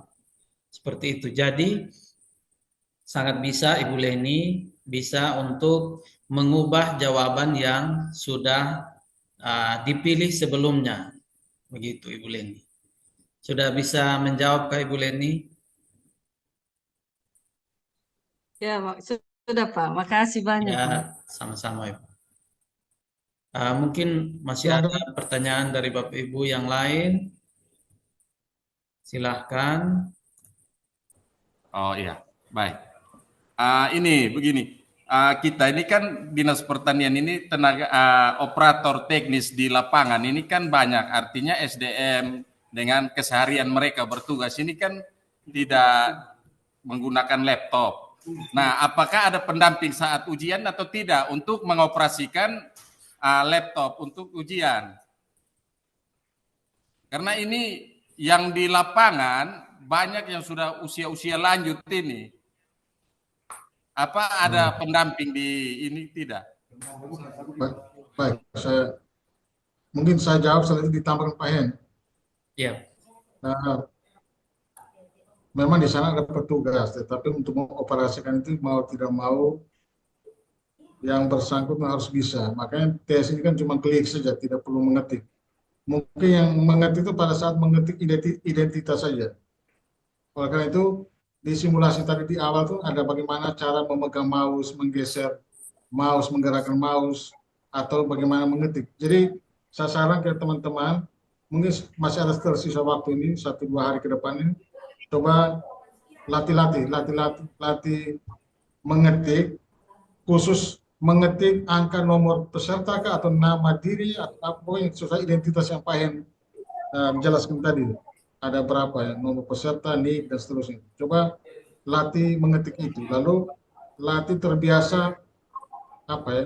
Seperti itu. Jadi sangat bisa Ibu Leni bisa untuk mengubah jawaban yang sudah dipilih sebelumnya. Begitu Ibu Leni. Sudah bisa menjawab Kak Ibu Leni? Ya, sudah Pak. Makasih banyak Ya, Pak. sama-sama Ibu. Mungkin masih ya, ada pertanyaan dari Bapak Ibu yang lain. Silahkan. Oh iya, baik. Ini begini, kita ini kan dinas pertanian ini tenaga operator teknis di lapangan ini kan banyak, artinya SDM dengan keseharian mereka bertugas ini kan tidak menggunakan laptop. Nah, apakah ada pendamping saat ujian atau tidak untuk mengoperasikan laptop untuk ujian? Karena ini yang di lapangan banyak yang sudah usia-usia lanjut ini. Apa ada pendamping di ini tidak? baik, baik. Mungkin saya jawab setelah itu ditambahkan Pak Hen. Ya, Nah, memang di sana ada petugas, tetapi untuk mengoperasikan itu mau tidak mau yang bersangkutan harus bisa. Makanya tes ini kan cuma klik saja, tidak perlu mengetik. Mungkin yang mengetik itu pada saat mengetik identitas saja. Oleh karena itu, di simulasi tadi di awal tuh ada bagaimana cara memegang mouse, menggeser mouse, menggerakkan mouse, atau bagaimana mengetik. Jadi saya saran ke teman-teman, mungkin masih ada tersisa waktu ini, 1-2 hari ke depan ini, coba latih mengetik, khusus mengetik angka nomor peserta atau nama diri atau apa yang sesuai identitas yang Pak Hen menjelaskan tadi. Ada berapa ya nomor peserta, nik dan seterusnya. Coba latih mengetik itu, lalu latih terbiasa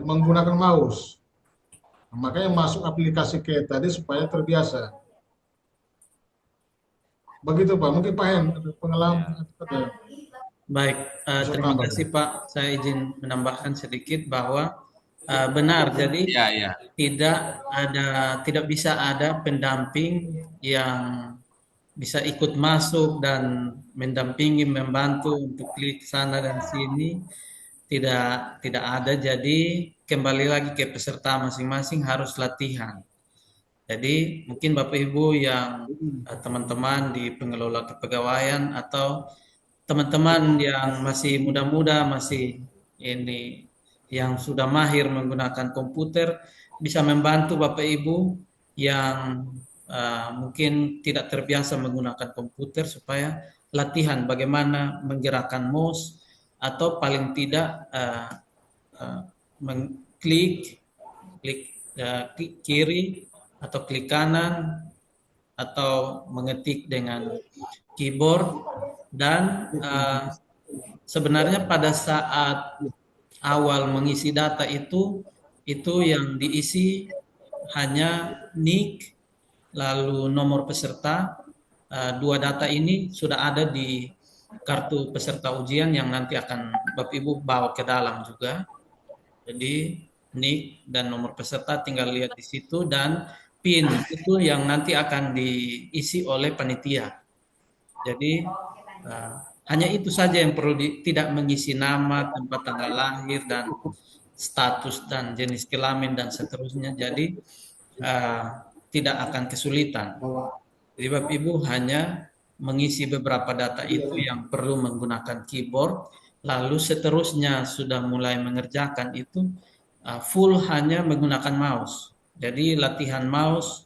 menggunakan mouse. Makanya masuk aplikasi kayak tadi supaya terbiasa. Begitu Pak. Mungkin Pak Hen ada pengalaman ada baik. bisa Terima tambah. kasih Pak. Saya izin menambahkan sedikit bahwa benar. Jadi Iya, iya. tidak bisa ada pendamping yang bisa ikut masuk dan mendampingi, membantu untuk klik sana dan sini. Tidak ada. Jadi kembali lagi ke peserta masing-masing harus latihan. Jadi mungkin Bapak Ibu yang teman-teman di pengelola kepegawaian atau teman-teman yang masih muda-muda, masih ini yang sudah mahir menggunakan komputer, bisa membantu Bapak Ibu yang mungkin tidak terbiasa menggunakan komputer supaya latihan bagaimana menggerakkan mouse atau paling tidak mengklik klik klik kiri atau klik kanan atau mengetik dengan keyboard dan sebenarnya pada saat awal mengisi data itu yang diisi hanya NIK, lalu nomor peserta. Dua data ini sudah ada di kartu peserta ujian yang nanti akan Bapak Ibu bawa ke dalam juga. Jadi NIK dan nomor peserta tinggal lihat di situ, dan PIN itu yang nanti akan diisi oleh panitia. Jadi hanya itu saja yang perlu tidak mengisi nama, tempat tanggal lahir, dan status dan jenis kelamin dan seterusnya. Jadi tidak akan kesulitan. Jadi Bapak Ibu hanya mengisi beberapa data itu yang perlu menggunakan keyboard, lalu seterusnya sudah mulai mengerjakan itu full hanya menggunakan mouse. Jadi latihan mouse,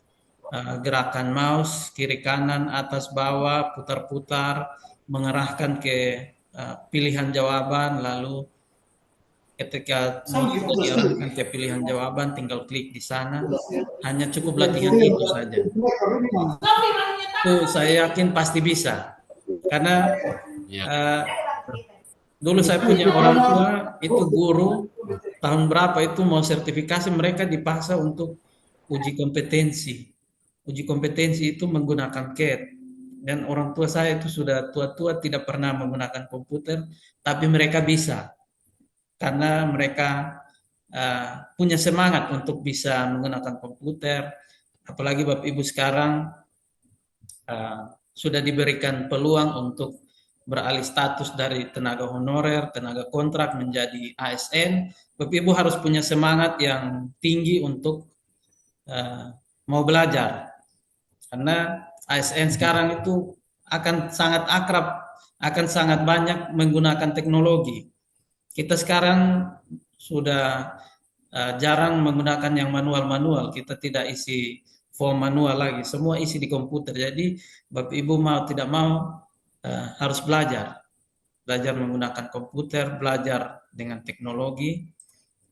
gerakan mouse, kiri kanan, atas bawah, putar-putar, mengarahkan ke pilihan jawaban, lalu ketika mau sudah diarahkan ke pilihan jawaban, tinggal klik di sana. Hanya cukup latihan itu saja. Itu saya yakin pasti bisa. Karena dulu saya punya orang tua, itu guru, tahun berapa itu mau sertifikasi, mereka dipaksa untuk uji kompetensi. Uji kompetensi itu menggunakan CAT. Dan orang tua saya itu sudah tua-tua, tidak pernah menggunakan komputer, tapi mereka bisa. Karena mereka punya semangat untuk bisa menggunakan komputer. Apalagi Bapak Ibu sekarang sudah diberikan peluang untuk beralih status dari tenaga honorer, tenaga kontrak menjadi ASN. Bapak Ibu harus punya semangat yang tinggi untuk mau belajar. Karena ASN sekarang itu akan sangat akrab, akan sangat banyak menggunakan teknologi. Kita sekarang sudah jarang menggunakan yang manual-manual. Kita tidak isi form manual lagi, semua isi di komputer. Jadi Bapak Ibu mau tidak mau harus belajar menggunakan komputer, belajar dengan teknologi.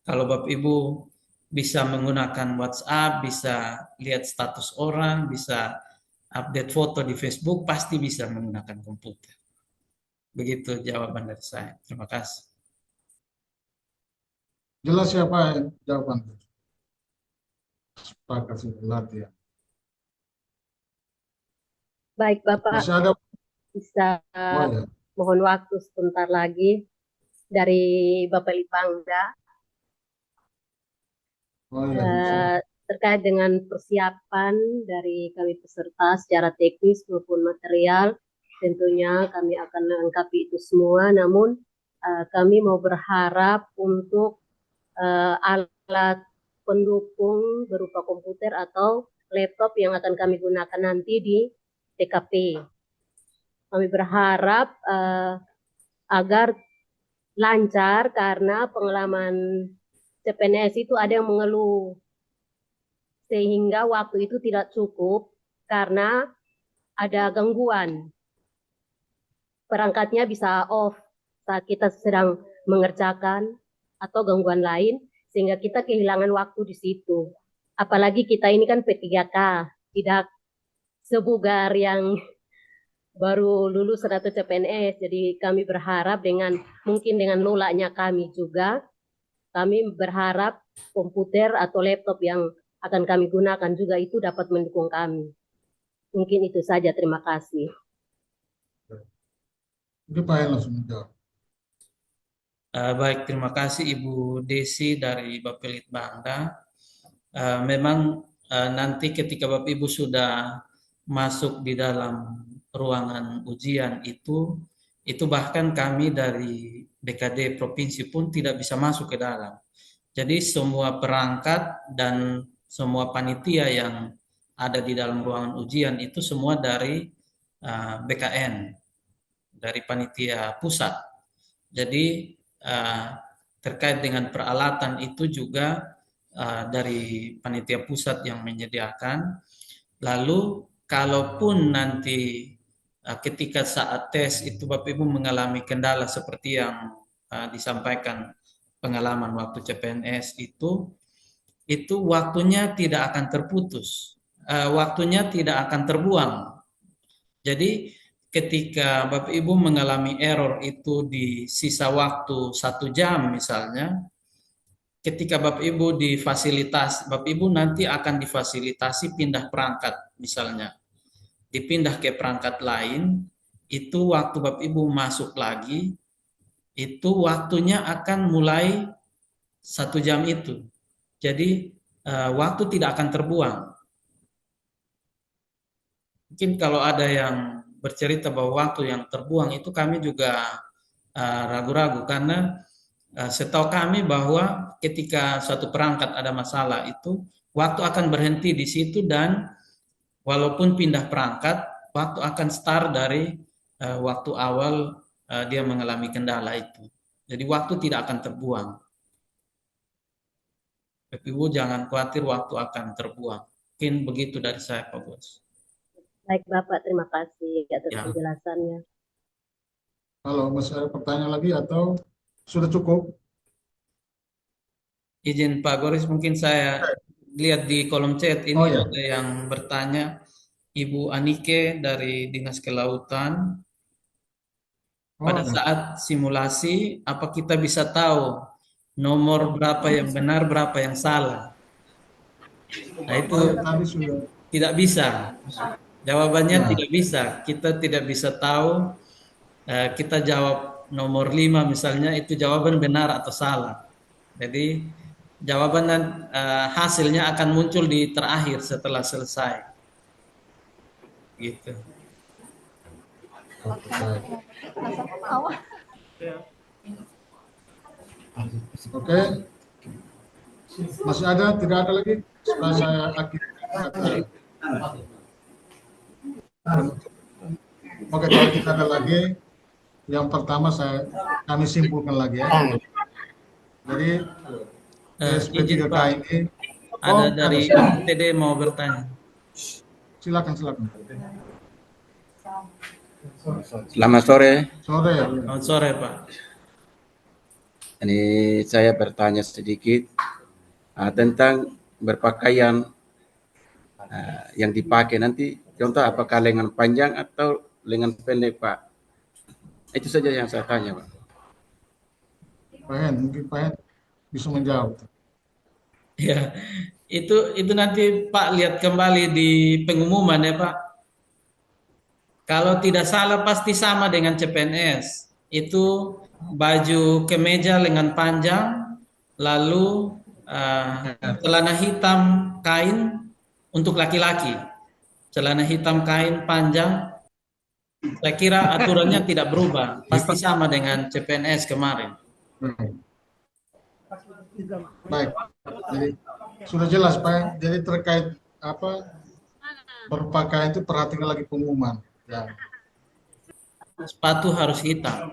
Kalau Bapak Ibu bisa menggunakan WhatsApp, bisa lihat status orang, bisa update foto di Facebook, pasti bisa menggunakan komputer. Begitu jawaban dari saya. Terima kasih. Jelas siapa jawaban? Sepakat latihan. Baik Bapak, Masih ada? bisa ya. mohon waktu sebentar lagi dari Bapak Litbangda. Terkait dengan persiapan dari kami peserta secara teknis maupun material, tentunya kami akan melengkapi itu semua. Namun kami mau berharap untuk alat pendukung berupa komputer atau laptop yang akan kami gunakan nanti di TKP. Kami berharap agar lancar, karena pengalaman CPNS itu ada yang mengeluh sehingga waktu itu tidak cukup karena ada gangguan. Perangkatnya bisa off saat kita sedang mengerjakan atau gangguan lain, sehingga kita kehilangan waktu di situ. Apalagi kita ini kan P3K, tidak sebugar yang baru lulus atau CPNS. Jadi kami berharap mungkin dengan nolaknya kami juga, kami berharap komputer atau laptop yang akan kami gunakan juga itu dapat mendukung kami. Mungkin itu saja, terima kasih. Itu Pak yang langsung menjawab. Baik, terima kasih Ibu Desi dari Bapelitbangda. Memang nanti ketika Bapak Ibu sudah masuk di dalam ruangan ujian itu bahkan kami dari BKD Provinsi pun tidak bisa masuk ke dalam. Jadi semua perangkat dan semua panitia yang ada di dalam ruangan ujian itu semua dari BKN, dari panitia pusat. Jadi terkait dengan peralatan itu juga dari panitia pusat yang menyediakan. Lalu kalaupun nanti ketika saat tes itu Bapak Ibu mengalami kendala seperti yang disampaikan pengalaman waktu CPNS itu waktunya tidak akan terputus, waktunya tidak akan terbuang. Jadi ketika Bapak Ibu mengalami error itu di sisa waktu 1 jam misalnya, ketika Bapak Ibu Bapak Ibu nanti akan difasilitasi pindah perangkat misalnya. Dipindah ke perangkat lain, itu waktu Bapak Ibu masuk lagi, itu waktunya akan mulai 1 jam itu. Jadi waktu tidak akan terbuang. Mungkin kalau ada yang bercerita bahwa waktu yang terbuang itu kami juga ragu-ragu karena setahu kami bahwa ketika suatu perangkat ada masalah itu waktu akan berhenti di situ dan walaupun pindah perangkat waktu akan start dari waktu awal dia mengalami kendala itu. Jadi waktu tidak akan terbuang. Bapak Ibu jangan khawatir waktu akan terbuang. Mungkin begitu dari saya Pak Bos. Baik Bapak, terima kasih atas Ya. penjelasannya. Kalau masih ada pertanyaan lagi atau sudah cukup? Izin Pak Goris, mungkin saya lihat di kolom chat ini Oh, ya. ada yang bertanya, Ibu Anike dari Dinas Kelautan, pada saat simulasi, apa kita bisa tahu nomor berapa yang benar, berapa yang salah? Nah, itu Tadi sudah. tidak bisa. Jawabannya tidak bisa. Kita tidak bisa tahu, kita jawab nomor 5 misalnya, itu jawaban benar atau salah. Jadi, jawaban dan hasilnya akan muncul di terakhir setelah selesai. Gitu. Oke. Masih ada? Tidak ada lagi? Setelah saya akhiri. Oke, kalau tidak ada lagi, yang pertama kami simpulkan lagi ya. Jadi Izin SP3K Pak, ini ada dari TD mau bertanya. silakan. Selamat sore. Sore. Selamat sore Pak. Ini saya bertanya sedikit tentang berpakaian yang dipakai nanti. Contoh apakah lengan panjang atau lengan pendek Pak? Itu saja yang saya tanya Pak. Mungkin Pak Hen bisa menjawab. Ya, itu nanti Pak lihat kembali di pengumuman ya Pak. Kalau tidak salah pasti sama dengan CPNS. Itu baju kemeja lengan panjang, lalu celana hitam kain untuk laki-laki. Celana hitam kain panjang. Saya kira aturannya tidak berubah, pasti sama dengan CPNS kemarin. Baik. Jadi sudah jelas Pak. Jadi terkait berpakaian itu perhatikan lagi pengumuman. Ya. Sepatu harus hitam.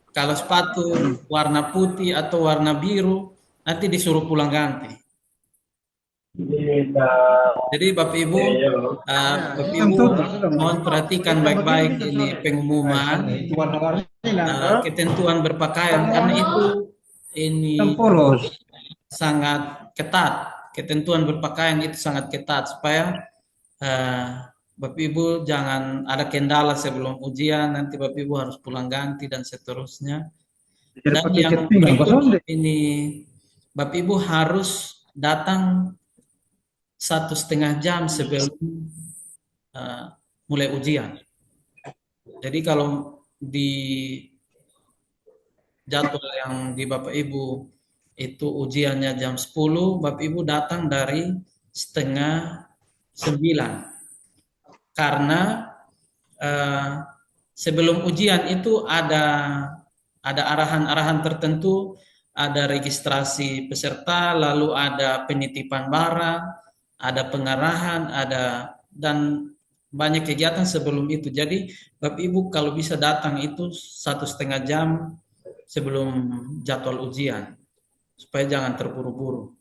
Kalau sepatu warna putih atau warna biru, nanti disuruh pulang ganti. Jadi Bapak Ibu mohon perhatikan baik-baik ini pengumuman ketentuan berpakaian karena itu ini sangat ketat. Ketentuan berpakaian itu sangat ketat supaya Bapak Ibu jangan ada kendala sebelum ujian, nanti Bapak Ibu harus pulang ganti dan seterusnya. Dan yang berikut ini Bapak Ibu harus datang 1,5 jam sebelum mulai ujian. Jadi kalau di jadwal yang di Bapak Ibu itu ujiannya jam 10, Bapak Ibu datang dari 8:30. Karena sebelum ujian itu ada arahan-arahan tertentu, ada registrasi peserta, lalu ada penitipan barang, ada pengarahan, dan banyak kegiatan sebelum itu. Jadi Bapak Ibu kalau bisa datang itu 1,5 jam sebelum jadwal ujian, supaya jangan terburu-buru.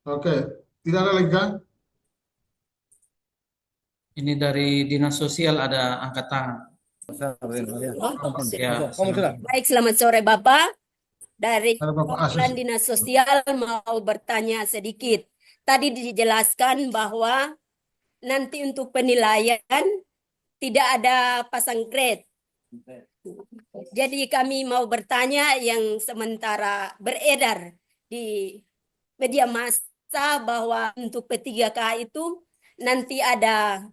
Oke, tidak ada lagi kan? Ini dari Dinas Sosial ada angkat tangan. Ya, Baik, selamat sore Bapak. Dari Ada Bapak Asis. Perwakilan Dinas Sosial mau bertanya sedikit. Tadi dijelaskan bahwa nanti untuk penilaian tidak ada pasang grade. Jadi kami mau bertanya yang sementara beredar di media massa bahwa untuk P3K itu nanti ada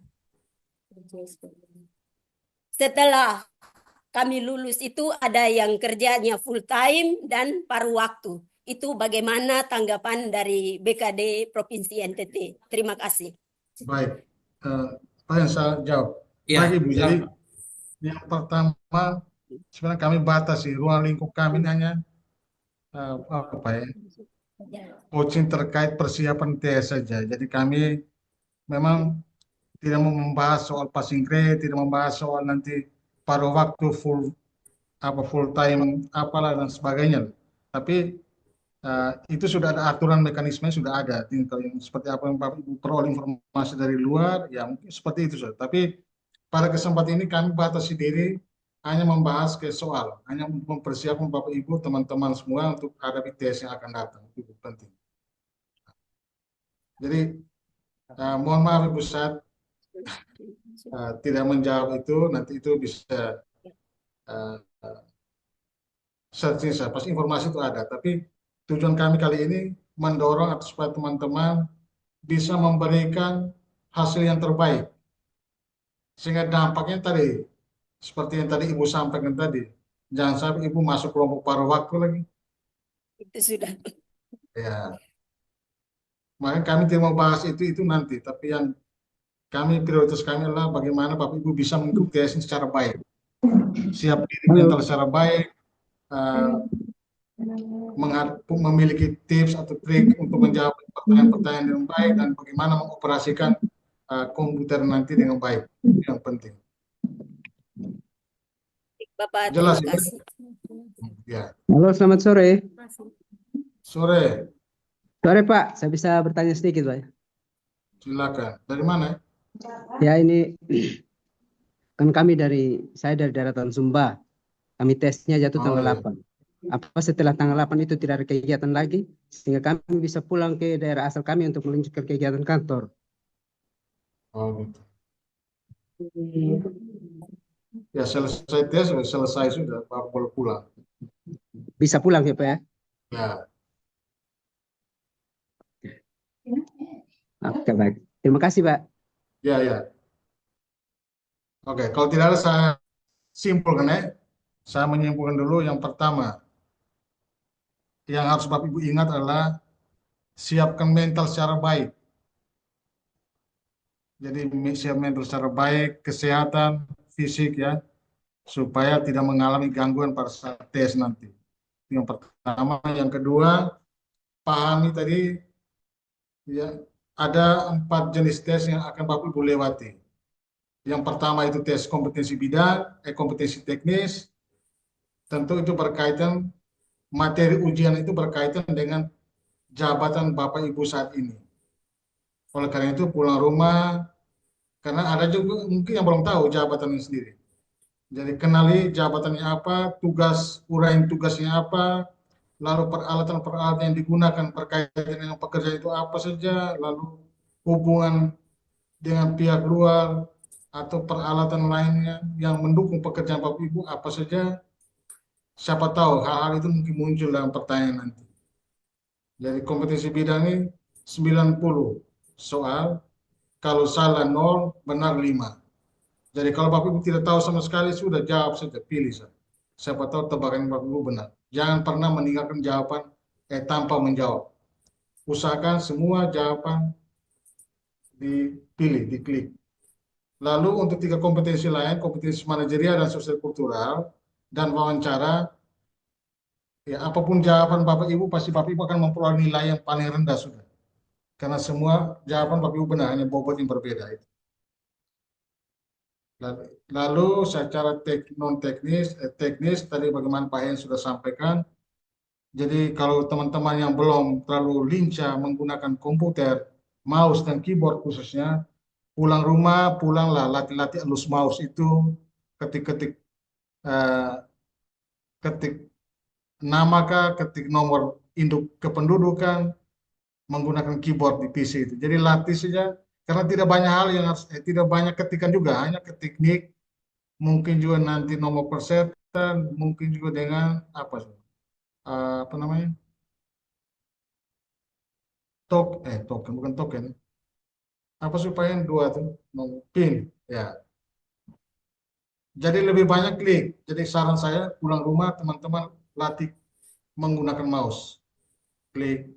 setelah kami lulus itu ada yang kerjanya full time dan paruh waktu. Itu bagaimana tanggapan dari BKD Provinsi NTT? Terima kasih. Baik, Pak yang saya jawab. Ya, Baik Ibu, jadi silakan. yang pertama sebenarnya kami batasi ruang lingkup kami ini hanya apa ya, coaching terkait persiapan tes saja. Jadi kami memang tidak mau membahas soal passing grade, tidak membahas soal nanti paruh waktu full time apalah dan sebagainya. Tapi itu sudah ada aturan mekanisme sudah ada. Tinggal yang seperti apa yang Bapak Ibu peroleh informasi dari luar, ya mungkin seperti itu saja. Tapi pada kesempatan ini kami batasi diri hanya membahas ke soal, hanya mempersiapkan Bapak Ibu teman-teman semua untuk hadapi tes yang akan datang. Itu penting. Jadi mohon maaf Ibu Sat, tidak menjawab itu, nanti itu bisa searching saya, pasti informasi itu ada. Tapi tujuan kami kali ini mendorong atau supaya teman-teman bisa memberikan hasil yang terbaik. Sehingga dampaknya tadi, seperti yang tadi Ibu sampaikan tadi, jangan sampai Ibu masuk kelompok paruh waktu lagi. Itu sudah. Ya, makanya kami tidak mau bahas itu nanti. Tapi yang prioritas kami adalah bagaimana Bapak Ibu bisa mengikuti tes secara baik. Siap diri mental secara baik, memiliki tips atau trik untuk menjawab pertanyaan-pertanyaan dengan baik dan bagaimana mengoperasikan komputer nanti dengan baik. Itu yang penting. Bapak, Jelas terima ya? kasih. Ya. Halo, selamat sore. Sore, Sore Pak, saya bisa bertanya sedikit Pak? silakan. Dari mana? Ya ini kan saya dari daratan Sumba. Kami tesnya jatuh tanggal iya. 8. Apa setelah tanggal 8 itu tidak ada kegiatan lagi sehingga kami bisa pulang ke daerah asal kami untuk melanjutkan kegiatan kantor? Oh gitu. Ya selesai tes, selesai sudah, Bapak boleh pulang. Bisa pulang ya Pak ya? Ya. Oke baik. Terima kasih Pak. Ya, ya. Oke, kalau tidak ada saya simpulkan ya. Saya menyimpulkan dulu yang pertama. Yang harus Bapak Ibu ingat adalah siapkan mental secara baik. Jadi siap mental secara baik, kesehatan, fisik ya, supaya tidak mengalami gangguan pada saat tes nanti. Yang pertama, yang kedua, pahami tadi ya ada 4 jenis tes yang akan Bapak Ibu lewati. Yang pertama itu tes kompetensi bidang, kompetensi teknis. Tentu itu berkaitan, materi ujian itu berkaitan dengan jabatan Bapak Ibu saat ini. Oleh karena itu pulang rumah, karena ada juga mungkin yang belum tahu jabatannya sendiri. Jadi kenali jabatannya apa, uraian tugasnya apa, lalu peralatan-peralatan yang digunakan berkaitan dengan pekerjaan itu apa saja, lalu hubungan dengan pihak luar atau peralatan lainnya yang mendukung pekerjaan Bapak Ibu apa saja. Siapa tahu hal-hal itu mungkin muncul dalam pertanyaan nanti. Jadi kompetensi bidang ini 90 soal, kalau salah 0, benar 5. Jadi kalau Bapak Ibu tidak tahu sama sekali, sudah jawab saja, pilih saja. Siapa tahu tebakan Bapak Ibu benar. Jangan pernah meninggalkan jawaban tanpa menjawab. Usahakan semua jawaban dipilih, diklik. Lalu untuk 3 kompetensi lain, kompetensi manajerial dan sosial kultural, dan wawancara, ya apapun jawaban Bapak Ibu, pasti Bapak Ibu akan memperoleh nilai yang paling rendah sudah. Karena semua jawaban Bapak Ibu benar, hanya bobot yang berbeda itu. Lalu secara teknis tadi bagaimana Pak Hen sudah sampaikan. Jadi kalau teman-teman yang belum terlalu lincah menggunakan komputer, mouse dan keyboard khususnya, pulang rumah, pulanglah latih-latih elus mouse itu, ketik nama kah, ketik nomor induk kependudukan, menggunakan keyboard di PC itu. Jadi latih saja, karena tidak banyak hal yang harus, tidak banyak ketikan juga, hanya ketik nik, mungkin juga nanti nomor persetan, mungkin juga dengan apa namanya, token, bukan token. Apa supaya yang dua tuh? PIN, ya. Jadi lebih banyak klik. Jadi saran saya pulang rumah teman-teman latih menggunakan mouse. Klik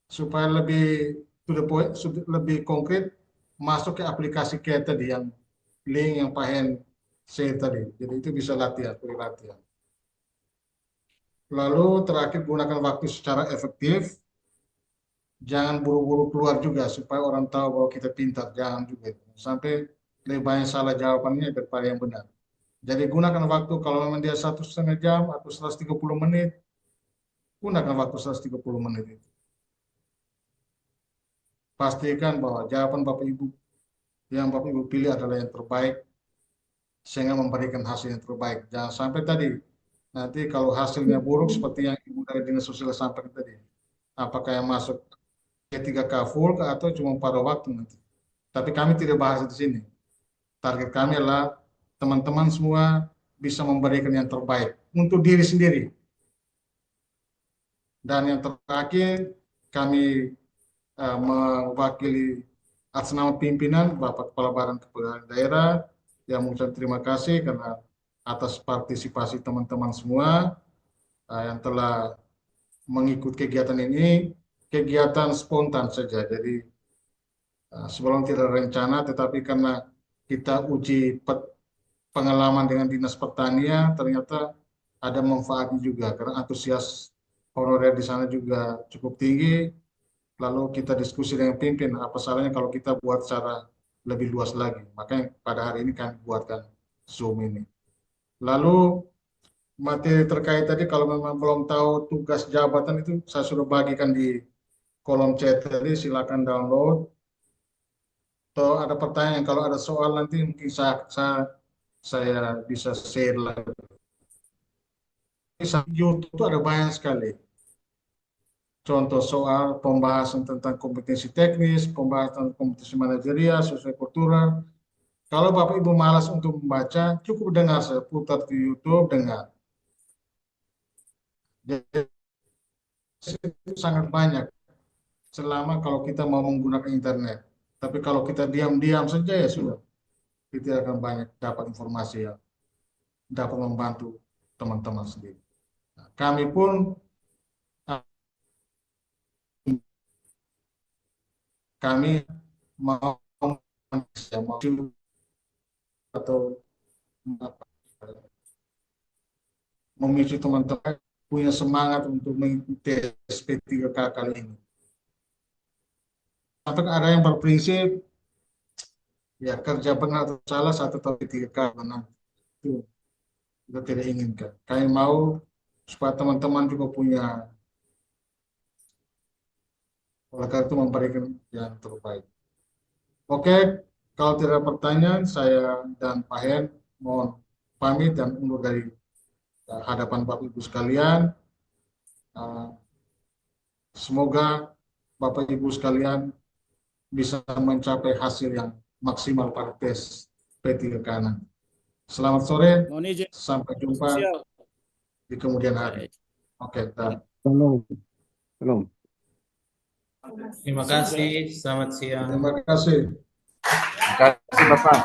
supaya lebih to the point, lebih konkret masuk ke aplikasi kayak tadi yang link yang Pak Hen share tadi. Jadi itu bisa latihan, beri latihan. Lalu terakhir gunakan waktu secara efektif. Jangan buru-buru keluar juga supaya orang tahu bahwa kita pintar. Jangan juga. Sampai lebih banyak salah jawabannya daripada yang benar. Jadi gunakan waktu kalau memang dia 1,5 jam atau 130 menit, gunakan waktu 130 menit itu. Pastikan bahwa jawaban Bapak Ibu yang Bapak Ibu pilih adalah yang terbaik sehingga memberikan hasil yang terbaik. Jangan sampai tadi nanti kalau hasilnya buruk seperti yang Ibu dari Dinas Sosial sampaikan tadi, apakah yang masuk P3K full atau cuma pada waktu nanti. Tapi kami tidak bahas di sini. Target kami adalah teman-teman semua bisa memberikan yang terbaik untuk diri sendiri. Dan yang terakhir, kami mewakili atas nama pimpinan Bapak Kepala Badan Kepegawaian Daerah yang mengucapkan terima kasih karena atas partisipasi teman-teman semua yang telah mengikuti kegiatan ini, kegiatan spontan saja. Jadi sebelum tidak rencana, tetapi karena kita uji pengalaman dengan Dinas Pertanian, ternyata ada manfaatnya juga karena antusias honorer di sana juga cukup tinggi. Lalu kita diskusi dengan pimpin, apa salahnya kalau kita buat secara lebih luas lagi. Makanya pada hari ini kami buatkan Zoom ini. Lalu materi terkait tadi kalau memang belum tahu tugas jabatan itu saya sudah bagikan di kolom chat tadi, silakan download. Atau ada pertanyaan, kalau ada soal nanti mungkin saya bisa share lagi. Di YouTube itu ada banyak sekali. Contoh soal pembahasan tentang kompetensi teknis, pembahasan kompetensi manajerial, sosial kultural. Kalau Bapak Ibu malas untuk membaca, cukup dengar, saya putar di YouTube, dengar. Jadi itu sangat banyak selama kalau kita mau menggunakan internet. Tapi kalau kita diam-diam saja ya sudah, kita akan banyak dapat informasi yang dapat membantu teman-teman sendiri. Nah, kami pun mau atau memicu teman-teman punya semangat untuk mengikuti SP3K kali ini. Atau ada yang berprinsip ya kerja benar atau salah satu atau SP3K benar, itu kita tidak inginkan. Kami mau supaya teman-teman juga punya, oleh karena itu memberikan yang terbaik. Oke, kalau tidak ada pertanyaan, saya dan Pak Hen mohon pamit dan undur dari hadapan Bapak Ibu sekalian. Semoga Bapak Ibu sekalian bisa mencapai hasil yang maksimal pada tes P3K nanti. Selamat sore, sampai jumpa di kemudian hari. Oke, Belum. Terima kasih. Selamat siang. Terima kasih. Terima kasih Bapak.